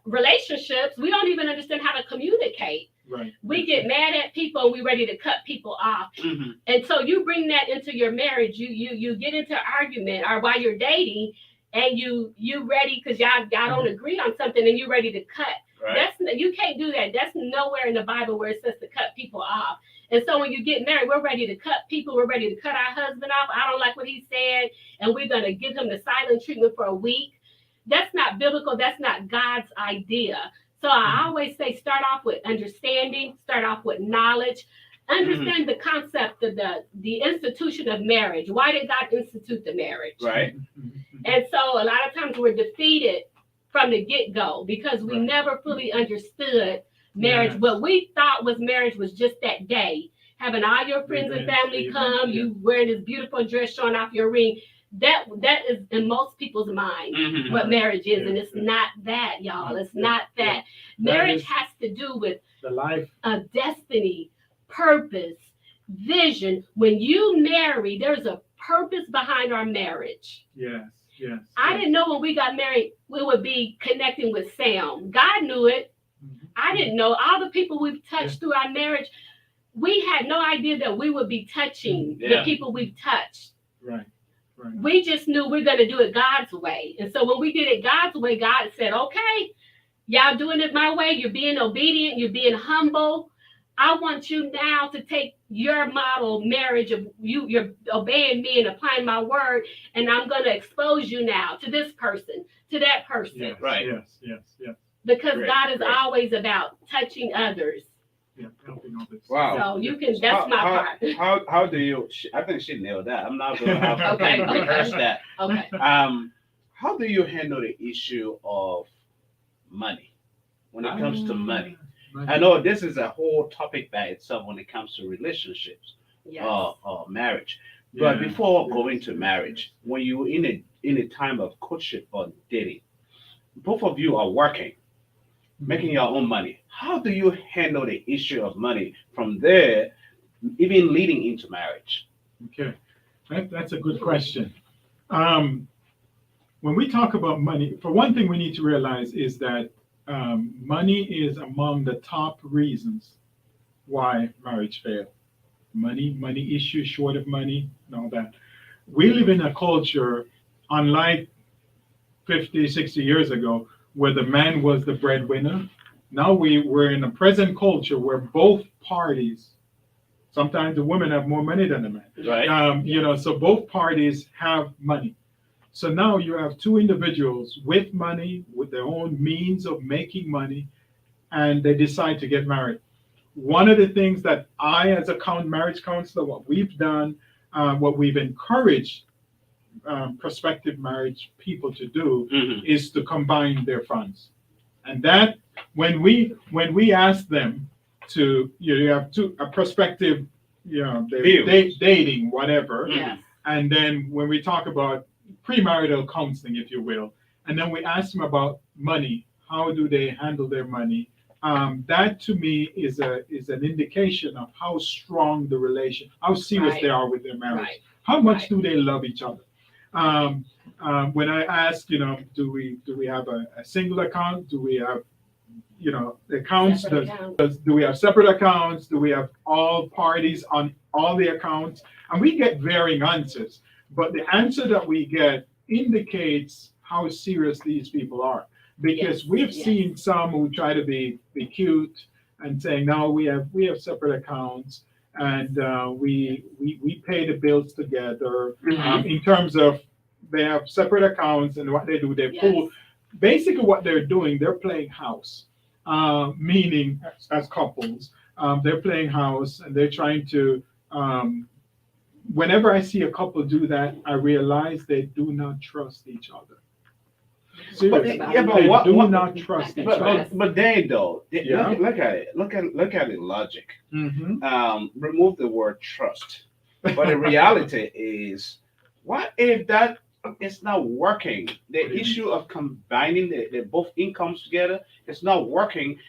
relationships. We don't even understand how to communicate. Right. We get mad at people and we're ready to cut people off. Mm-hmm. And so you bring that into your marriage. You get into an argument or while you're dating, and you ready because y'all don't agree on something, and you're ready to cut. Right? You can't do that. That's nowhere in the Bible where it says to cut people off. And so when you get married, we're ready to cut people. We're ready to cut our husband off. I don't like what he said, and we're going to give him the silent treatment for a week. That's not biblical. That's not God's idea. So I always say, start off with understanding, start off with knowledge, understand the concept of the institution of marriage. Why did God institute the marriage? Right? Mhm, mhm. And so a lot of times we're defeated from the get-go because we Right. never fully understood marriage. Yes. What we thought was marriage was just that day, having all your friends and family come, you wearing this beautiful dress, showing off your ring. That is in most people's mind Mm-hmm. what marriage is, and it's Yeah. not that, y'all. It's Yeah. not that. That Marriage is- has to do with The life. a destiny, purpose, vision. When you marry, there's a purpose behind our marriage. Yes. Yes. I yes. didn't know when we got married we would be connecting with Sam. God knew it. Mhm. I didn't know. All the people we've touched through our marriage, we had no idea that we would be touching the Yeah. people we've touched. Right. Right. We just knew we're going to do it God's way. And so when we did it God's way, God said, okay, y'all doing it my way. You're being obedient. You're being humble. I want you now to take your model marriage of you're obeying me and applying my word. And I'm going to expose you now to this person, to that person. Yes. Right. Yes. Yes. Yes. Because Great, God is great. always about touching others. Yeah. Helping others. Wow. So you can, that's my part. How do you? I think she nailed that. I'm not going to have to Okay. rehearse that. Okay. How do you handle the issue of money when it comes to money? I know this is a whole topic by itself when it comes to relationships Yes. or marriage. But Yeah. before going to marriage, when you're in a time of courtship or dating, both of you are working, making your own money. How do you handle the issue of money from there, even leading into marriage? Okay, that's a good question. When we talk about money, for one thing, we need to realize is that money is among the top reasons why marriage fails. Money issues, short of money, and all that. We live in a culture, unlike 50, 60 years ago, where the man was the breadwinner. Now we're in a present culture where both parties, sometimes the women have more money than the man. Right. So both parties have money. So now you have two individuals with money, with their own means of making money, and they decide to get married. One of the things that I, as a marriage counselor, what we've done, what we've encouraged prospective marriage people to do Mhm. is to combine their funds. And that when we ask them to, you have a prospective, dating, whatever. Yes. And then when we talk about premarital counseling, if you will, and then we ask them about money, how do they handle their money? That to me is an indication of how strong the relation, how serious Right. they are with their marriage. Right. How much Right. do they love each other? When I ask, do we have a single account? Do we have, accounts? Separate account. Do we have separate accounts? Do we have all parties on all the accounts? And we get varying answers, but the answer that we get indicates how serious these people are. Because Yes, we've yes. seen some who try to be cute and saying, no, we have separate accounts and we pay the bills together. Mhm. In terms of they have separate accounts and what they do, they Yes. pull. Basically, what they're doing, they're playing house, meaning as couples, they're playing house and they're trying to. Whenever I see a couple do that, I realize they do not trust each other. Seriously, yeah, but they what- do what- not trust each But, other. but then though, Yeah. look at it. Look at it logic. Mhm. Remove the word trust. But the reality is, what if that is not working? The What do you issue of combining the both incomes together is not working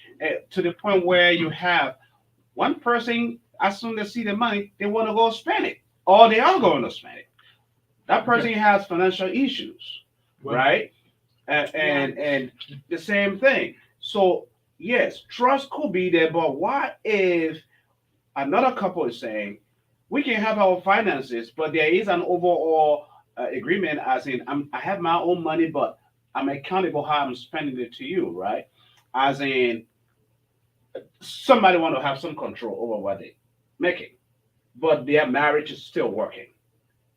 to the point where you have one person, as soon as they see the money, they want to go spend it, or they are going to spend it. That person has financial issues, Well, right? And the same thing. So yes, trust could be there, but what if another couple is saying we can have our finances, but there is an overall agreement, as in I have my own money, but I'm accountable how I'm spending it to you, right? As in somebody want to have some control over what they making, but their marriage is still working,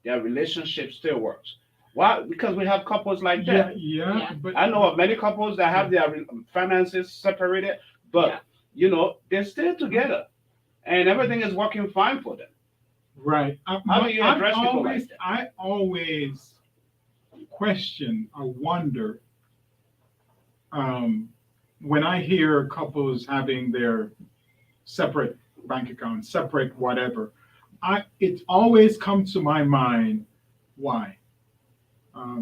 their relationship still works. Why? Because we have couples like yeah, that. Yeah. but I know of many couples that have their finances separated, but they're still together, and everything is working fine for them. right. How do you address people like that? I always question or wonder when I hear couples having their separate bank accounts, separate whatever. It always comes to my mind why.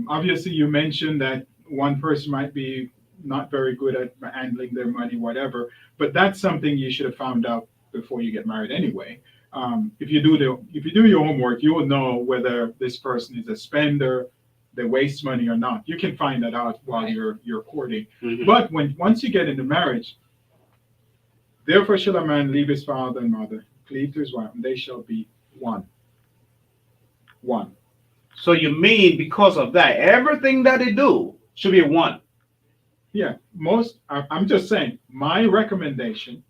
Obviously, you mentioned that one person might be not very good at handling their money, whatever, but that's something you should have found out before you get married anyway. If you do your homework, you will know whether this person is a spender, they waste money or not. You can find that out while Right. you're courting. Mhm. But once you get into marriage, therefore shall a man leave his father and mother, cleave to his wife, and they shall be one. One. So you mean because of that, everything that they do should be one? Yeah, I'm just saying, my recommendation,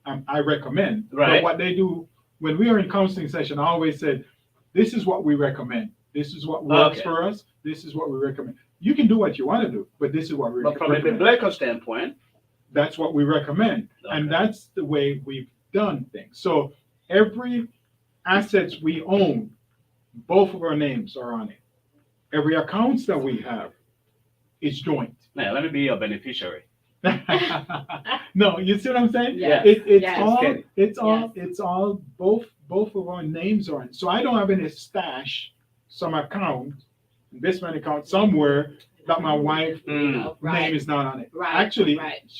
I recommend, Right. but what they do, when we are in counseling session, I always said, this is what we recommend. This is what works Okay. for us. This is what we recommend. You can do what you want to do, but this is what we But from a recommend. biblical standpoint, That's what we recommend. And Okay. that's the way we've done things. So every assets we own, both of our names are on it. Every accounts that we have is joint. man, let me be your beneficiary. No, you see what I'm saying? Yeah. It's Yes. all, Get it. it's all, both of our names are on it. So I don't have any stash, some account, investment account somewhere that my wife Mm. Right. name is not on it. Right. Actually, Right.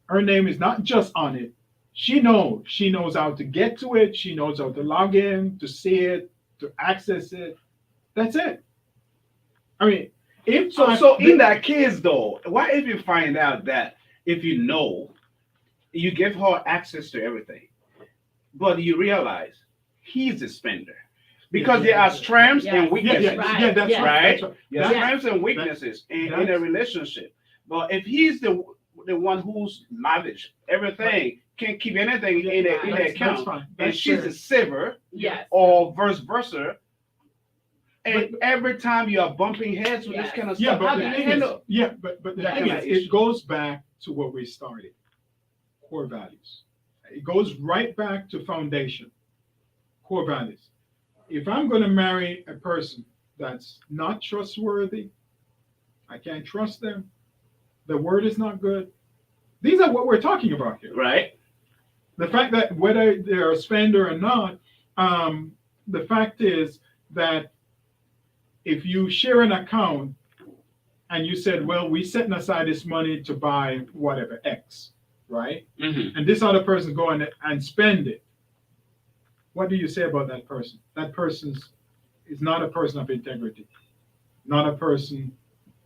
her name is not just on it. She knows how to get to it. She knows how to log in, to see it, to access it. That's it. I mean, if So in that case though, what if you find out that if you give her access to everything, but you realize he's a spender? Because there are strengths Yes. and weaknesses. Right. that's Yes. right. Right? That's right. There's That's- strengths and weaknesses in a that's- relationship. But if he's the one who's lavish, everything, can't keep anything in the that's account, fine. and That's she's fair. a saver, Yes. or vice versa. And every time you are bumping heads with this Yes. kind of Yeah, stuff, how but do the you thing handle? is, yeah, but the that thing kind is, of it issue? goes back to where we started. Core values. It goes right back to foundation. Core values. If I'm going to marry a person that's not trustworthy, I can't trust them, the word is not good. These are what we're talking about here. Right? The fact that whether they're a spender or not, the fact is that if you share an account and you said, well, we're setting aside this money to buy whatever, X, right? Mhm. And this other person go and spend it. What do you say about that person? That person is not a person of integrity, not a person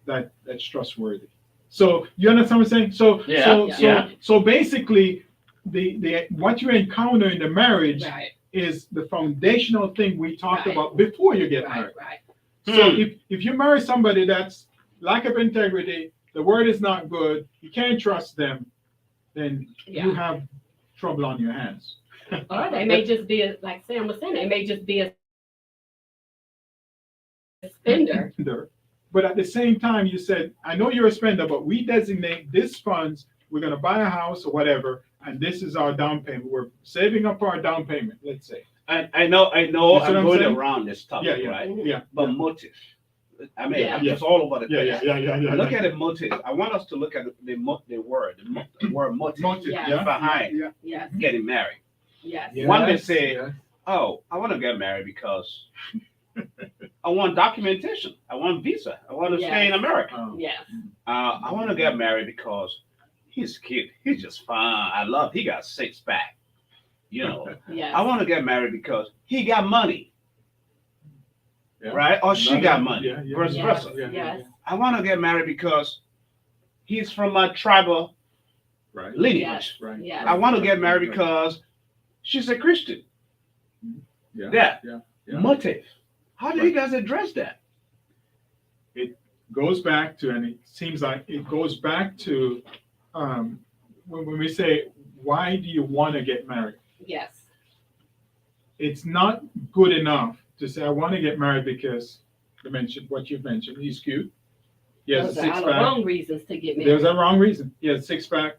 that's trustworthy. So you understand what I'm saying? So basically, the what you encounter in the marriage Right, is the foundational thing we talked Right. about before you get right, married. right. So Hmm. if you marry somebody that's lack of integrity, the word is not good, you can't trust them, then you Yeah. have trouble on your hands. Or they may just be, like Sam was saying, they may just be a spender. But at the same time, you said, I know you're a spender, but we designate this funds, we're gonna buy a house or whatever, and this is our down payment. We're saving up our down payment, let's say. I know You see what I'm I'm going saying? around this topic, Yeah, right? Yeah. But motive. I mean, Yeah. I'm just all over the place. Yeah. Look at the motive. I want us to look at the word motive Motive, Yeah. yeah. behind Yeah. Yes, getting married. yes, Yes, One may say, yes. Oh, I want to get married because I want documentation. I want visa. I want to stay in America. Oh. yes, I want to get married because he's cute. He's just fun. He got six pack. You know, yes. I want to get married because he got money, Yeah. right? Or she got money, Yeah, yeah. vice Yes. versa. Yes. I want to get married because he's from my tribal Right. lineage. Yes. Right. Yes. I want to get married because she's a Christian. Yeah. Yeah. Yeah. Motive. How do you guys address that? Goes back to, and it seems like it goes back to when we say, why do you want to get married? Yes. It's not good enough to say, I want to get married because what you've mentioned, he's cute. He has a Those are six all the pack. wrong reasons to get There's married. a wrong reason. He has a six pack.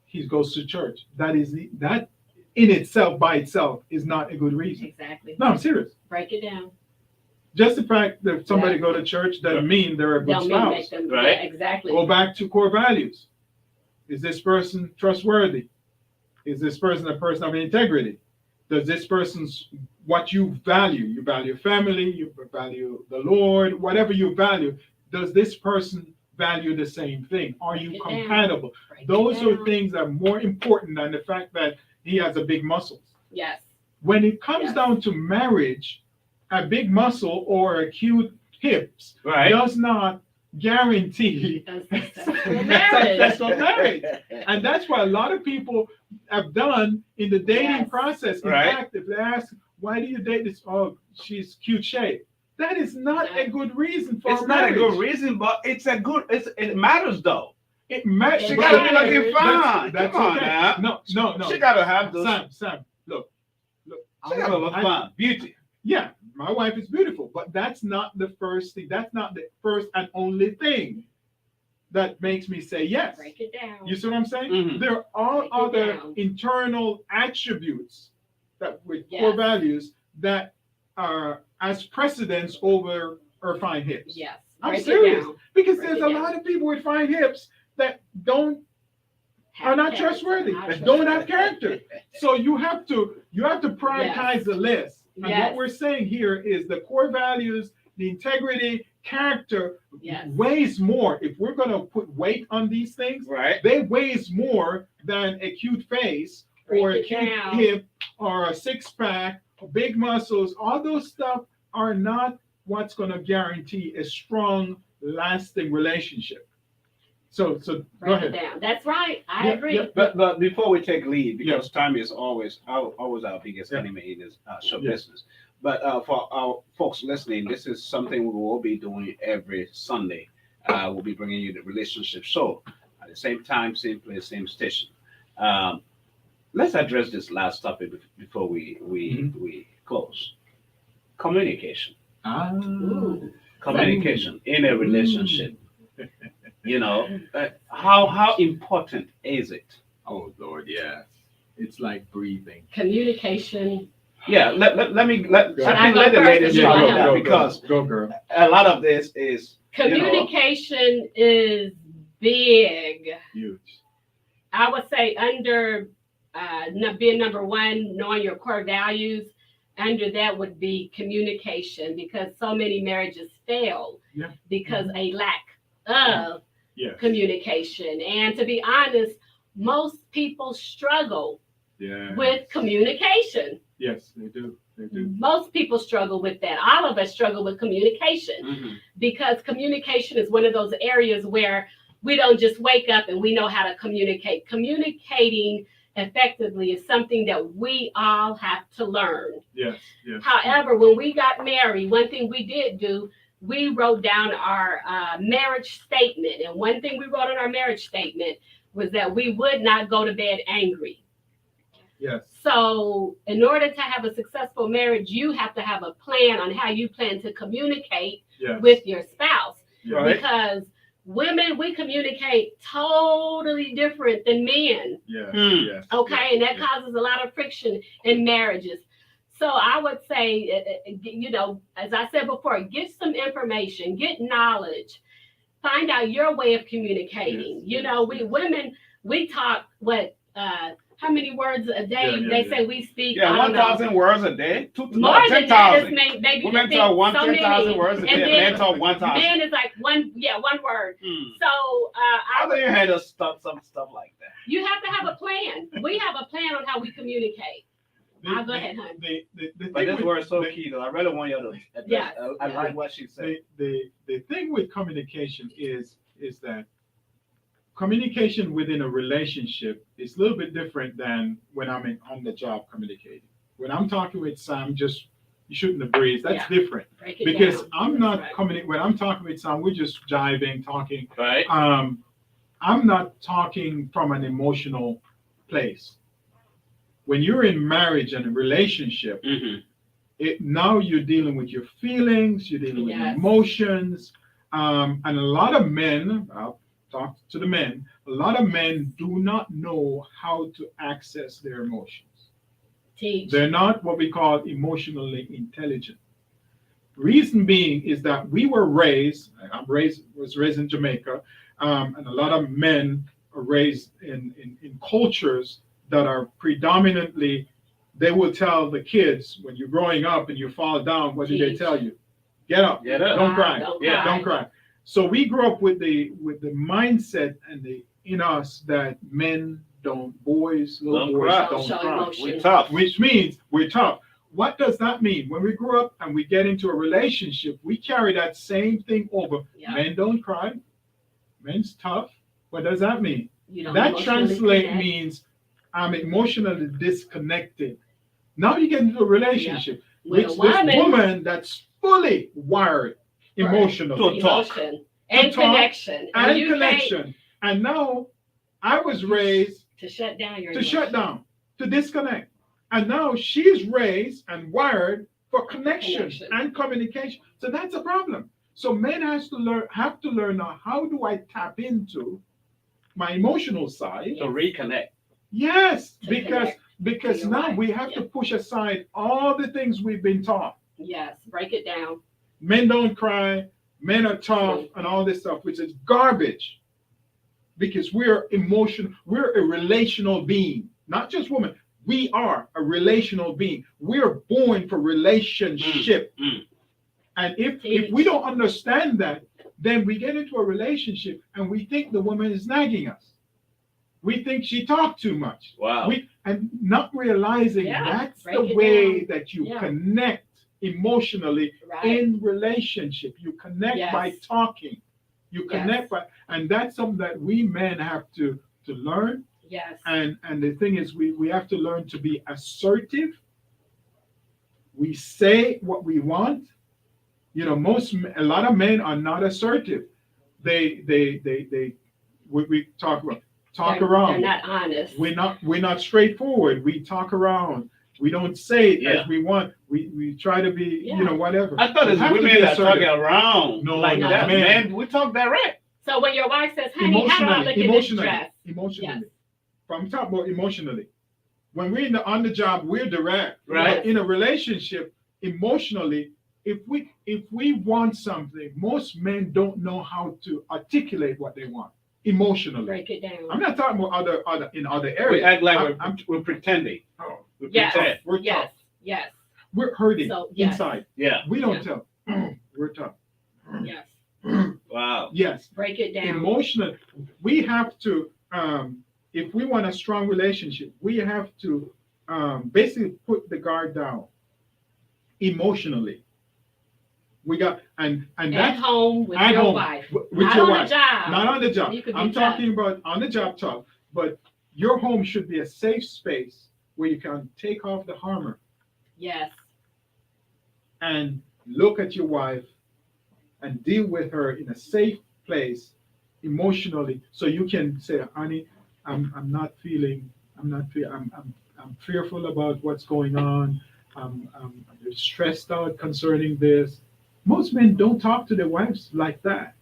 He goes to church. That in itself, by itself, is not a good reason. Exactly. No, I'm serious. Break it down. Just the fact that somebody Yeah. go to church doesn't mean they're a good Don't mean make spouse. them, Right. yeah, exactly. Go back to core values. Is this person trustworthy? Is this person a person of integrity? Does this person's what you value? You value family, you value the Lord, whatever you value. Does this person value the same thing? Are you Break it down. compatible? Break it Those are down. things that are more important than the fact that he has a big muscles. Yes. When it comes Yes. down to marriage, a big muscle or a cute hips Right. does not guarantee A successful marriage. successful marriage. And that's what a lot of people have done in the dating Yes. process. In Right. fact, if they ask, why do you date this? Oh, she's cute shape. That is not a good reason for It's a not a marriage. good reason, but it matters though. It matters. She But gotta be that's- looking fine. That's Come on okay. now. No. She gotta have those. Sam, look. She gotta look fine. Beauty. Yeah, my wife is beautiful, but that's not the first thing. That's not the first and only thing that makes me say yes. Break it down. You see what I'm saying? Mhm. There are Break it other down. internal attributes that with Yes. core values that are as precedence over our fine hips. Yes. I'm Break it serious. down. Because Break there's it a down. lot of people with fine hips that are not Have trustworthy, character, not don't have character. So you have to prioritize the list. And Yes. what we're saying here is the core values, the integrity, character Yes. weighs more. If we're going to put weight on these things, Right. they weighs more than a cute face Break or a it cute down. hip or a six pack or big muscles. All those stuff are not what's going to guarantee a strong, lasting relationship. So go Break it ahead. down. That's right. I Yeah, agree. yeah. But before we take lead, because time is always our biggest Yeah. enemy in this show Yeah. business. But for our folks listening, this is something we will be doing every Sunday. We'll be bringing you the relationship show at the same time, same place, same station. Let's address this last topic before we close. Communication. Ooh. Communication in a relationship. You know, how important is it? Oh Lord, yes. It's like breathing. Communication. Yeah, let me let Go ahead. the ladies Yeah, talk go, about go, that because go, girl. a lot of this is Communication is big. Huge. I would say under being number one, knowing your core values. Under that would be communication, because so many marriages fail because a lack of Yes. communication. And to be honest, most people struggle Yeah. with communication. Yes, they do. They do. Most people struggle with that. All of us struggle with communication Mhm. because communication is one of those areas where we don't just wake up and we know how to communicate. Communicating effectively is something that we all have to learn. Yes. Yes. However, when we got married, one thing we did do, we wrote down our marriage statement. And one thing we wrote in our marriage statement was that we would not go to bed angry. Yes. So in order to have a successful marriage, you have to have a plan on how you plan to communicate Yes. with your spouse. Yes. Right. Because women, we communicate totally different than men. Yes. Hmm. Yes. Okay, and that yes. causes a lot of friction in marriages. So I would say, you know, as I said before, get some information, get knowledge, find out your way of communicating. Yes, You yes, know, we yes. women, we talk how many words a day Yeah, yeah, they yeah. say we speak? I Yeah, don't 1,000 words a day. know. More than 10,000. that is maybe Women you talk think so 10,000 many. words a day. And Men then talk 1,000. men is like one word. Hmm. So How do you handle some stuff like that? you have to have a plan. We have a plan on how we communicate. The- Go ahead, hon. The But thing this with- word is so the- key, though. I really want you to address. Yes. I like what she said. the thing with communication is that communication within a relationship is a little bit different than when I'm on the job communicating. When I'm talking with Sam, just you shooting the breeze, that's different. Break it Because down. I'm That's not right. coming when I'm talking with Sam, we're just jiving, talking. Right. I'm not talking from an emotional place. When you're in marriage and a relationship, Mm-hmm. now you're dealing with your feelings, you're dealing with Yes. emotions, and a lot of men, I'll talk to the men, a lot of men do not know how to access their emotions. Teach. They're not what we call emotionally intelligent. Reason being is that we were raised, was raised in Jamaica, and a lot of men are raised in cultures that are predominantly, they will tell the kids when you're growing up and you fall down, what do they Teach. tell you? Get up, Get up. don't cry, Don't Yeah, cry. don't cry. So we grew up with the mindset and in us that men boys, little Don't boys cry. don't Show cry. emotion. We tough. Which means we're tough. What does that mean? When we grow up and we get into a relationship, we carry that same thing over. Yeah. Men don't cry. Men's tough. What does that mean? You don't That emotionally translate connect. means I'm emotionally disconnected. Now you get into a relationship With with a this woman, woman that's fully wired Right. emotionally To talk. emotion and talk connection. and you connection. And now I was raised can't to shut down your to emotions. shut down, to disconnect. And now she's raised and wired for connection and communication. So that's a problem. So men have to learn now, how do I tap into my emotional side? To reconnect. Yes, To because connect to your now wife, we have yeah. to push aside all the things we've been taught. Yes, break it down. Men don't cry, men are tough, and all this stuff, which is garbage. Because we're a relational being, not just women. We are a relational being. We're born for relationship. Mm. And if we don't understand that, then we get into a relationship and we think the woman is nagging us. We think she talked too much. Wow. And not realizing Yeah, that's break the it way down. that you Yeah. connect emotionally Right. in relationship. You connect Yes. by talking. You Yes. connect by, and that's something that we men have to learn. Yes. And the thing is, we have to learn to be assertive. We say what we want. You know, a lot of men are not assertive. We talk around. They're not honest. We're not straightforward. We talk around. We don't say it Yeah. as we want. We try to be, Yeah. whatever. I thought We it's have to women be that talk assertive. around No, like no, that. men. Man, we talk direct. So when your wife says, honey, how do I look in this dress? Emotionally. Yes. I'm talking about emotionally. When we're on the job, we're direct. Right. But in a relationship, emotionally, if we want something, most men don't know how to articulate what they want emotionally. Break it down. I'm not talking about other We areas. act like I'm- we're pretending. Oh, We Yes. pretend. we're Yes. tough. Yes. We're hurting So, yes. inside. Yeah. We don't Yeah. tell. We're tough. Yes. Wow. Yes. Break it down. Emotional. We have to if we want a strong relationship, we have to basically put the guard down emotionally. We got and At that's home with at your home wife. with Not your on wife, the job. not on the job. You could be I'm tough. talking about on the job tough, but your home should be a safe space where you can take off the armor Yes. and look at your wife and deal with her in a safe place emotionally, so you can say, honey, I'm not feeling, I'm fearful about what's going on. I'm stressed out concerning this. Most men don't talk to their wives like that.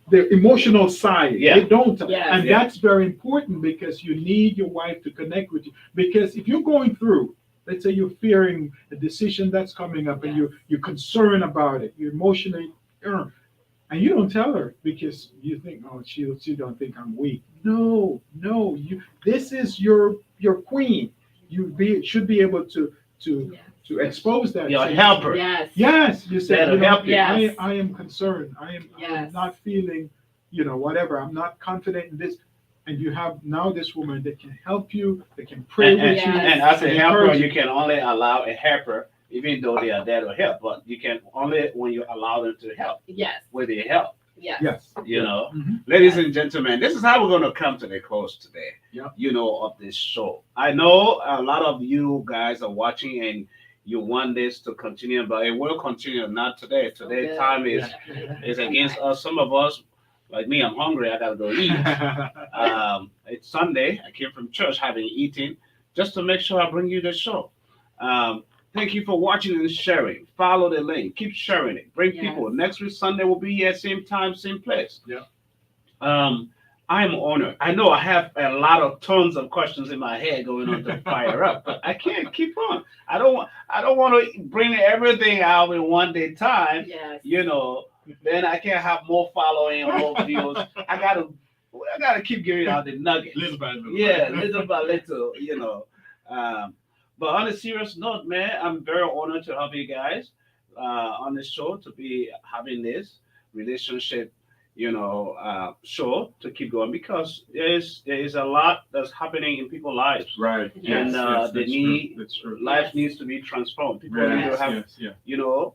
Their emotional side, Yeah. they don't. Yes. And Yeah. that's very important because you need your wife to connect with you. Because if you're going through, let's say you're fearing a decision that's coming up and you're concerned about it, you're emotionally, and you don't tell her because you think, oh, she don't think I'm weak. No, you. This is your queen. Should be able to Yes. to expose that. Your Say, helper. Yes. Yes, you said, That'll help you. Yes. I am concerned. I am Yes. not feeling, whatever. I'm not confident in this. And you have now this woman that can help you, that can pray And, with Yes. you. and as a and helper, encourage you can only allow a helper, even though they are there to help, but you can only when you allow them to help Yes. with their help. Yes. Yes. You know, Mhm. ladies and gentlemen, this is how we're going to come to the close today. Yeah. Of this show. I know a lot of you guys are watching and you want this to continue, but it will continue. Not today. Today Good. time is against us. Some of us, like me, I'm hungry. I gotta go eat. It's Sunday. I came from church having eaten just to make sure I bring you the show. Thank you for watching and sharing. Follow the link. Keep sharing it. Bring Yes. people. Next week Sunday will be here, same time, same place. Yeah. I am honored. I know I have a lot of tons of questions in my head going on to fire up, but I can't keep on. I don't want to bring everything out in one day time. Yes. Then I can't have more following and more views. I gotta keep giving out the nuggets. Little by little. Yeah, little by little, But on a serious note, man, I'm very honored to have you guys on the show, to be having this relationship, show to keep going, because there is a lot that's happening in people's lives. Right. Yes. And they need That's true. life Yes. needs to be transformed. People need to Yes, have, yes, yeah.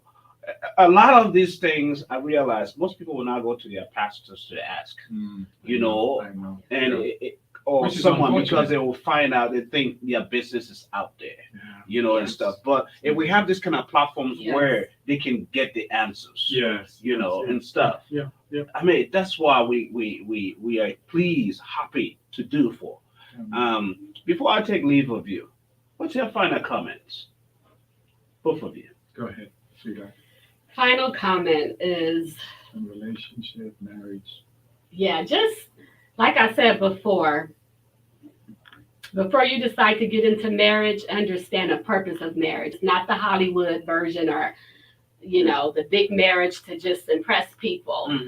a lot of these things. I realize most people will not go to their pastors to ask, Mm, You know, I know. and Yeah. or Which is someone, unfortunate. because they will find out they think their business is out there, Yeah. and stuff. But if we have this kind of platforms Yes. where they can get the answers, Yes. and stuff. Yeah. Yeah. I mean, that's why we are pleased, happy to do for. Before I take leave of you, what's your final comments? Both of you. Go ahead. Sweetheart. Final comment is, Relationship, marriage. just like I said before you decide to get into marriage, understand the purpose of marriage, not the Hollywood version or, the big marriage to just impress people.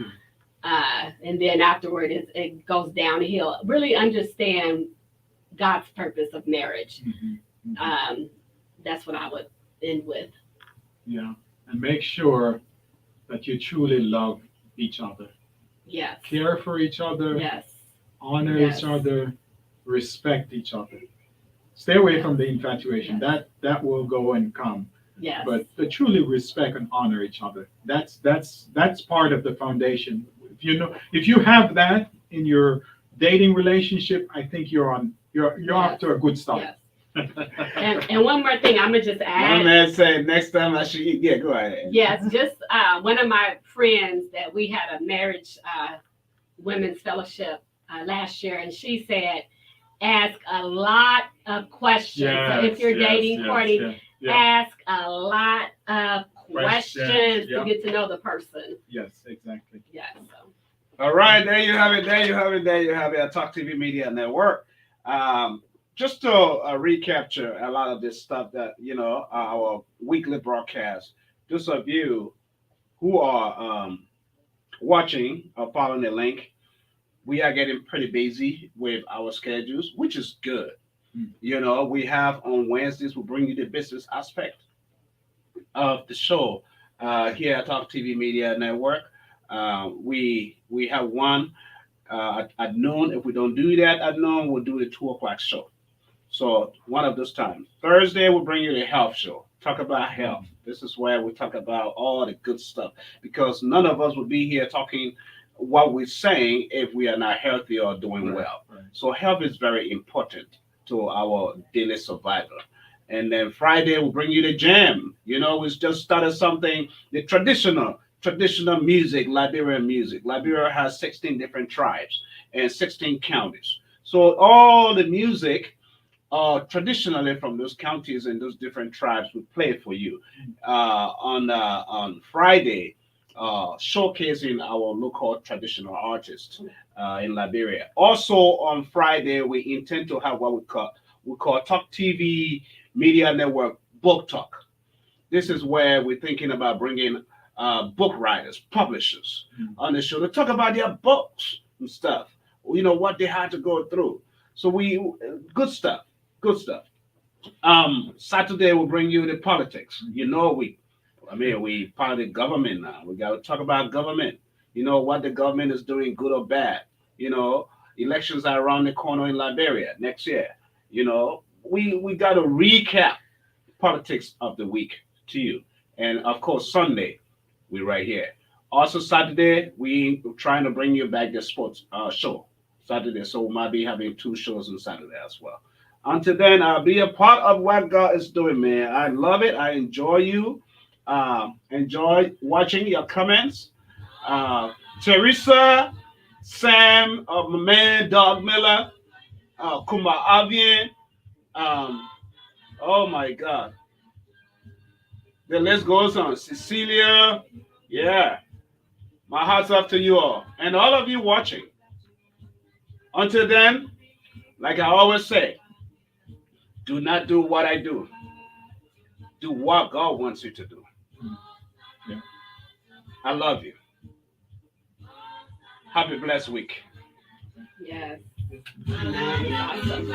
And then afterward, it goes downhill. Really understand God's purpose of marriage. Mhm. That's what I would end with. Yeah. And make sure that you truly love each other. Yes. Care for each other. Yes. Honor Yes. each other. Respect each other. Stay away from the infatuation. That will go and come. Yes. But to truly respect and honor each other. That's part of the foundation. If you have that in your dating relationship, I think you're off to a good start. Yes. And one more thing, I'm gonna just One add. man said next time I should eat. Yeah, go ahead. Yes, just one of my friends that we had a marriage women's fellowship last year, and she said, ask a lot of questions. So if you're dating, courting, ask a lot of questions yeah. to get to know the person. Yes, exactly. Yeah. So. All right, there you have it. Our Talk TV Media Network. Just to recapture a lot of this stuff that, our weekly broadcast, those of you who are watching or following the link, we are getting pretty busy with our schedules, which is good. We have on Wednesdays, we'll bring you the business aspect of the show here at Talk TV Media Network. We have one at noon. If we don't do that at noon, we'll do the 2 o'clock show. So one of those times. Thursday, we'll bring you the health show. Talk about health. This is where we talk about all the good stuff because none of us would be here talking what we're saying if we are not healthy or doing well. Right. So health is very important to our daily survival. And then Friday, we'll bring you the jam. You know, we just started something, the traditional music, Liberian music. Liberia has 16 different tribes and 16 counties. So all the music traditionally from those counties and those different tribes we play for you on Friday, showcasing our local traditional artists in Liberia. Also on Friday, we intend to have what we call Talk TV Media Network Book Talk. This is where we're thinking about bringing book writers, publishers on the show to talk about their books and stuff. You know what they had to go through. So good stuff. Good stuff. Saturday we'll bring you the politics. You know we part of the government now. We got to talk about government. You know what the government is doing, good or bad. You know, elections are around the corner in Liberia next year. You know, we got to recap politics of the week to you. And of course, Sunday we're right here. Also Saturday we're trying to bring you back the sports show Saturday, so we might be having 2 shows on Saturday as well. Until then, I'll be a part of what God is doing, man. I love it. I enjoy you. Enjoy watching your comments. Teresa, Sam, my man, Dog Miller, Kuma Avian. Oh my God. The list goes on. Cecilia. Yeah. My heart's off to you all. And all of you watching. Until then, like I always say, do not do what I do. Do what God wants you to do. Yeah. I love you. Have a blessed week. Yes. Awesome.